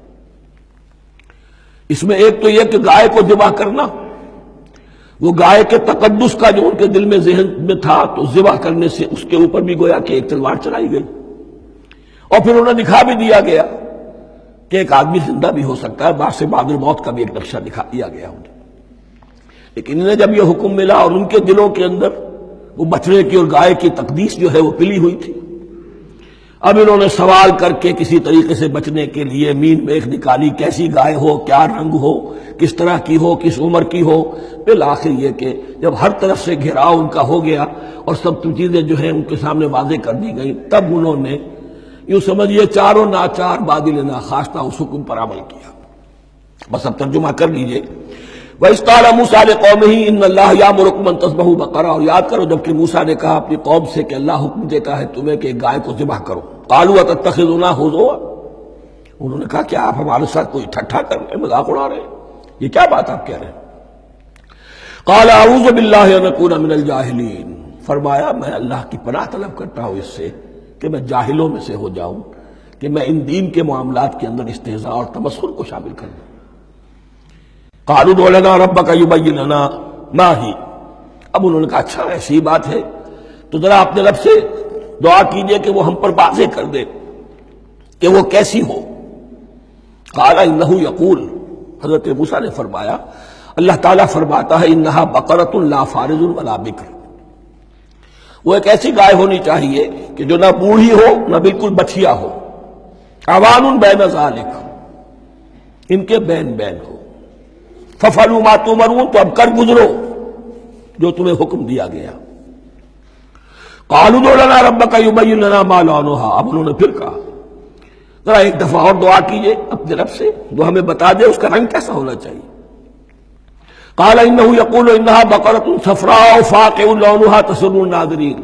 اس میں ایک تو یہ کہ گائے کو ذبح کرنا، وہ گائے کے تقدس کا جو ان کے دل میں ذہن میں تھا، تو ذبح کرنے سے اس کے اوپر بھی گویا کہ ایک تلوار چلائی گئی، اور پھر انہیں دکھا بھی دیا گیا کہ ایک آدمی زندہ بھی ہو سکتا ہے، بعد سے بعد الموت کا بھی ایک نقشہ دکھا دیا گیا انہیں۔ لیکن انہیں جب یہ حکم ملا اور ان کے دلوں کے اندر وہ بچڑے کی اور گائے کی تقدیس جو ہے وہ پلی ہوئی تھی، اب انہوں نے سوال کر کے کسی طریقے سے بچنے کے لیے مین میخ نکالی، کیسی گائے ہو، کیا رنگ ہو، کس طرح کی ہو، کس عمر کی ہو۔ بالآخر یہ کہ جب ہر طرف سے گھیراؤ ان کا ہو گیا اور سب چیزیں جو ہیں ان کے سامنے واضح کر دی گئی، تب انہوں نے یوں سمجھیے چاروں ناچار بادل ناخواستہ اس حکم پر عمل کیا۔ بس اب ترجمہ کر لیجئے۔ وَإِذْ قَالَ مُوسَىٰ لِقَوْمِهِ إِنَّ اللَّهَ يَأْمُرُكُمْ أَن تَذْبَحُوا بَقَرَةً، اور یاد کرو جب کہ موسیٰ نے کہا اپنی قوم سے کہ اللہ حکم دیتا ہے تمہیں کہ ایک گائے کو ذبح کرو۔ قَالُوا أَتَتَّخِذُنَا هُزُوًا، انہوں نے کہا کہ آپ ہمارے ساتھ کوئی ٹھٹھا کر رہے ہیں، مذاق اڑا رہے ہیں، یہ کیا بات آپ کہہ رہے ہیں؟ قَالَ أَعُوذُ بِاللَّهِ أَنْ أَكُونَ مِنَ الْجَاهِلِينَ، فرمایا میں اللہ کی پناہ طلب کرتا ہوں اس سے کہ میں جاہلوں میں سے ہو جاؤں، کہ میں ان دین کے معاملات کے اندر استہزاء اور تمسخر کو شامل کر دوں۔ قالوا ادع لنا ربك يبين لنا ما هي، اب انہوں نے کہا اچھا ایسی بات ہے تو ذرا اپنے رب سے دعا کیجئے کہ وہ ہم پر واضح کر دے کہ وہ کیسی ہو۔ قال انه يقول، حضرت موسیٰ نے فرمایا اللہ تعالیٰ فرماتا ہے انها بقرۃ لا فارض ولا بکر، وہ ایک ایسی گائے ہونی چاہیے کہ جو نہ بوڑھی ہو نہ بالکل بچیا ہو، عوان بین ذالک، ان کے بین بین ہو۔ فَفَعَلُوا مَا تُؤْمَرُونَ، تو اب کر گزرو جو تمہیں حکم دیا گیا۔ قَالُوا ادْعُ لَنَا رَبَّكَ يُبَيِّن لَنَا مَا لَوْنُهَا، اب انہوں نے پھر کہا ذرا ایک دفعہ اور دعا کیجئے اپنے رب سے، وہ ہمیں بتا دے اس کا رنگ کیسا ہونا چاہیے۔ قَالَ إِنَّهُ يَقُولُ إِنَّهَا بَقَرَةٌ صَفْرَاءُ فَاقِعٌ لَوْنُهَا تَسُرُّ النَّاظِرِينَ،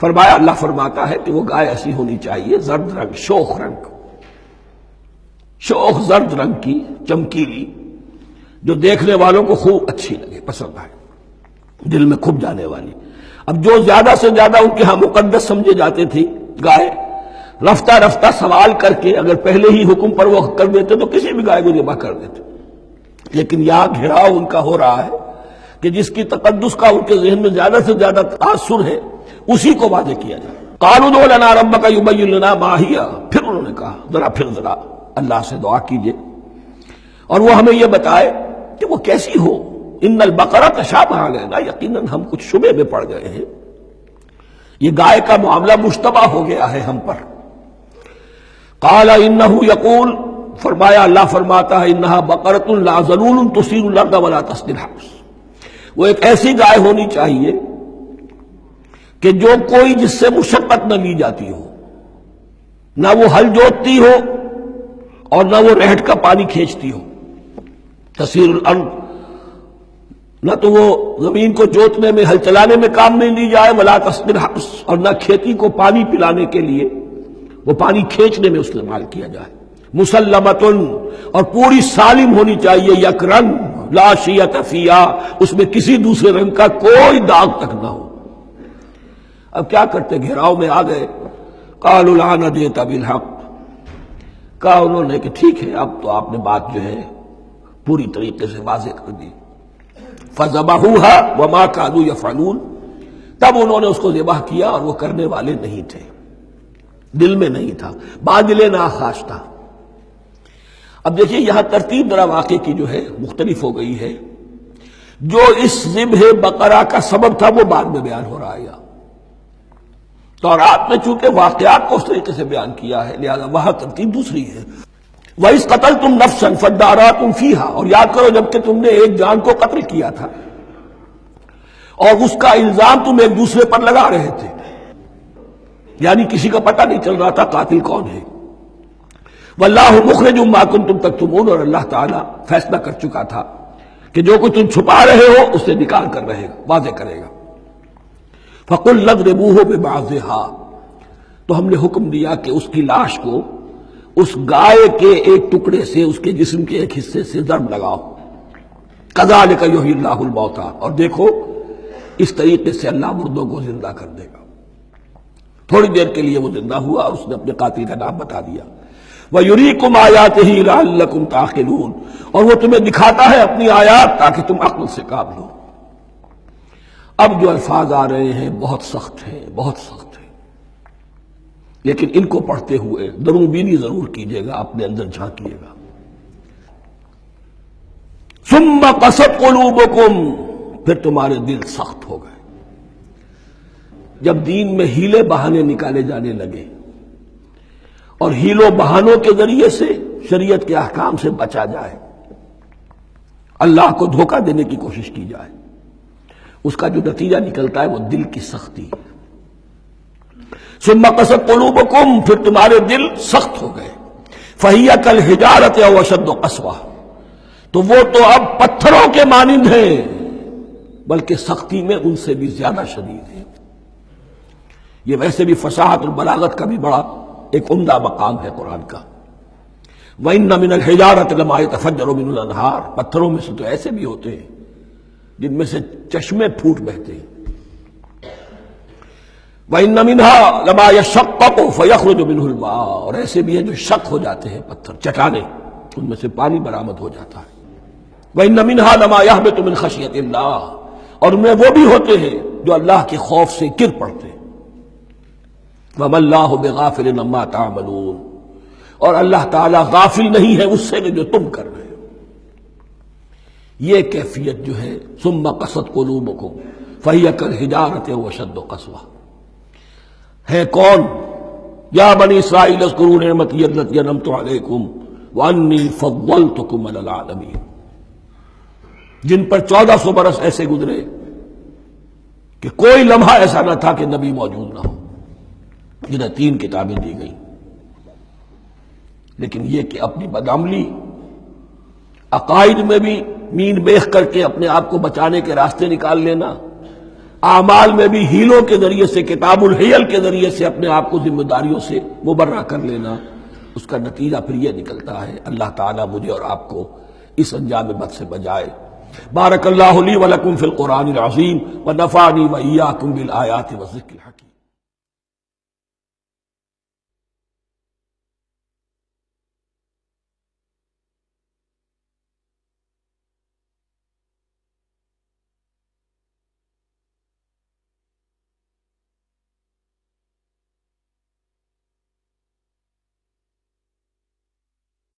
فرمایا اللہ فرماتا ہے کہ وہ گائے ایسی ہونی چاہیے زرد رنگ، شوخ رنگ، شوخ زرد رنگ کی، چمکیلی، جو دیکھنے والوں کو خوب اچھی لگے، پسند آئے، دل میں کھب جانے والی۔ اب جو زیادہ سے زیادہ ان کے ہاں مقدس سمجھے جاتے تھے گائے، رفتہ رفتہ سوال کر کے اگر پہلے ہی حکم پر وہ کر دیتے تو کسی بھی گائے کو ذبح کر دیتے، لیکن یہاں گھیراؤ ان کا ہو رہا ہے کہ جس کی تقدس کا ان کے ذہن میں زیادہ سے زیادہ تاثر ہے اسی کو واضح کیا جائے۔ قالوا ادع لنا ربك يبين لنا ما هي، پھر انہوں نے کہا ذرا اللہ سے دعا کیجئے اور وہ ہمیں یہ بتائے کہ وہ کیسی ہو۔ ان البقرہ تشابہ علینا، یقیناً ہم کچھ شبہ میں پڑ گئے ہیں، یہ گائے کا معاملہ مشتبہ ہو گیا ہے ہم پر۔ قال انہ یقول، فرمایا اللہ فرماتا ہے انہا بقرۃ لا ذلول تثیر الارض ولا تسقی الحرث، وہ ایک ایسی گائے ہونی چاہیے کہ جو کوئی جس سے مشقت نہ لی جاتی ہو، نہ وہ ہل جوتتی ہو اور نہ وہ رہٹ کا پانی کھینچتی ہو۔ تسیر الارض، نہ تو وہ زمین کو جوتنے میں ہل چلانے میں کام نہیں لی جائے، ولا تسقی الحرث، اور نہ کھیتی کو پانی پلانے کے لیے وہ پانی کھینچنے میں استعمال کیا جائے۔ مسلمتن، اور پوری سالم ہونی چاہیے، یک رنگ، لا شیۃ فیہا، اس میں کسی دوسرے رنگ کا کوئی داغ تک نہ ہو۔ اب کیا کرتے، گھیراؤ میں آ گئے۔ قالوا الآن جئت بالحق، کہا انہوں نے کہ ٹھیک ہے اب تو آپ نے بات جو ہے پوری طریقے سے واضح کر دی۔ فذبحوها وما كانوا يفعلون، تب انہوں نے اس کو ذبح کیا اور وہ کرنے والے نہیں تھے، دل میں نہیں تھا، باذل ناخواش تھا۔ اب دیکھیے یہاں ترتیب ذرا واقعے کی جو ہے مختلف ہو گئی ہے۔ جو اس ذبح بقرہ کا سبب تھا وہ بعد میں بیان ہو رہا ہے یہاں، تورات میں چونکہ واقعات کو اس طریقے سے بیان کیا ہے لہذا وہاں ترتیب دوسری ہے۔ وَإِذْ قَتَلْتُمْ نَفْسًا فَادَّارَأْتُمْ فِيهَا، اور یاد کرو جب کہ تم نے ایک جان کو قتل کیا تھا اور اس کا الزام تم ایک دوسرے پر لگا رہے تھے، یعنی کسی کا پتہ نہیں چل رہا تھا قاتل کون ہے۔ وَاللَّهُ مُخْرِجٌ مَا كُنتُمْ تَكْتُمُونَ، اور اللہ تعالیٰ فیصلہ کر چکا تھا کہ جو کچھ تم چھپا رہے ہو اسے نکال کر رہے گا، واضح کرے گا۔ فَقُلْ اضْرِبُوهُ بِبَعْضِهَا، تو ہم نے حکم دیا کہ اس کی لاش کو اس گائے کے ایک ٹکڑے سے، اس کے جسم کے ایک حصے سے ضرب لگاؤ۔ كَذَلِكَ يُحْيِي اللَّهُ الْمَوْتَىٰ، اور دیکھو اس طریقے سے اللہ مردوں کو زندہ کر دے گا۔ تھوڑی دیر کے لیے وہ زندہ ہوا اور اس نے اپنے قاتل کا نام بتا دیا۔ وَيُرِيكُمْ آيَاتِهِ لَعَلَّكُمْ تَعْقِلُونَ، اور وہ تمہیں دکھاتا ہے اپنی آیات تاکہ تم عقل سے کام لو۔ اب جو الفاظ آ رہے ہیں بہت سخت ہیں، بہت سخت ہیں، لیکن ان کو پڑھتے ہوئے درون بینی ضرور کیجیے گا، اپنے اندر جھانکیے گا۔ ثُمَّ قَسَتْ قُلُوبُكُمْ، پھر تمہارے دل سخت ہو گئے جب دین میں ہیلے بہانے نکالے جانے لگے اور ہیلوں بہانوں کے ذریعے سے شریعت کے احکام سے بچا جائے، اللہ کو دھوکہ دینے کی کوشش کی جائے، اس کا جو نتیجہ نکلتا ہے وہ دل کی سختی۔ ثم قست قلوبکم، پھر تمہارے دل سخت ہو گئے۔ فہی کالحجارۃ او اشد قسوہ، تو وہ تو اب پتھروں کے مانند ہیں بلکہ سختی میں ان سے بھی زیادہ شدید ہے۔ یہ ویسے بھی فصاحت اور بلاغت کا بھی بڑا ایک عمدہ مقام ہے قرآن کا۔ وَإِنَّ مِنَ الْحِجَارَةِ لَمَا يَتَفَجَّرُ مِنْهُ الْأَنْهَارُ، پتھروں میں سے تو ایسے بھی ہوتے ہیں جن میں سے چشمے پھوٹ بہتے ہیں۔ وَإِنَّ مِنْهَا لَمَا يَشَقَّقُ فَيَخْرُجُ مِنْهُ الْمَاءُ، اور ایسے بھی ہیں جو شق ہو جاتے ہیں، پتھر چٹانیں، ان میں سے پانی برآمد ہو جاتا ہے۔ وَإِنَّ مِنْهَا لَمَا يَهْبِطُ مِنْ خَشْيَةِ اللَّهِ، اور ان میں وہ بھی ہوتے ہیں جو اللہ کے خوف سے گر پڑتے ہیں۔ وَمَا اللَّهُ بِغَافِلٍ عَمَّا تَعْمَلُونَ، اور اللہ تعالیٰ غافل نہیں ہے اس سے جو تم کر رہے ہو۔ یہ کیفیت جو ہے ثم قست قلوبکم فہی کالحجارۃ او اشد قسوہ، ہے کون؟ یا بنی اسرائیل اذکروا نعمتی التی انعمت علیکم وانی فضلتکم علی العالمین، جن پر 1400 برس ایسے گزرے کہ کوئی لمحہ ایسا نہ تھا کہ نبی موجود نہ ہو، جنہیں 3 کتابیں دی گئیں۔ لیکن یہ کہ اپنی بدعملی، عقائد میں بھی مین بیخ کر کے اپنے آپ کو بچانے کے راستے نکال لینا، اعمال میں بھی ہیلوں کے ذریعے سے، کتاب الحیل کے ذریعے سے اپنے آپ کو ذمہ داریوں سے مبرہ کر لینا، اس کا نتیجہ پھر یہ نکلتا ہے۔ اللہ تعالیٰ مجھے اور آپ کو اس انجام بد سے بچائے۔ بارک اللہ لی ولکم فی القرآن العظیم ونفعنی وإیاکم بالآیات والذکر الحکیم۔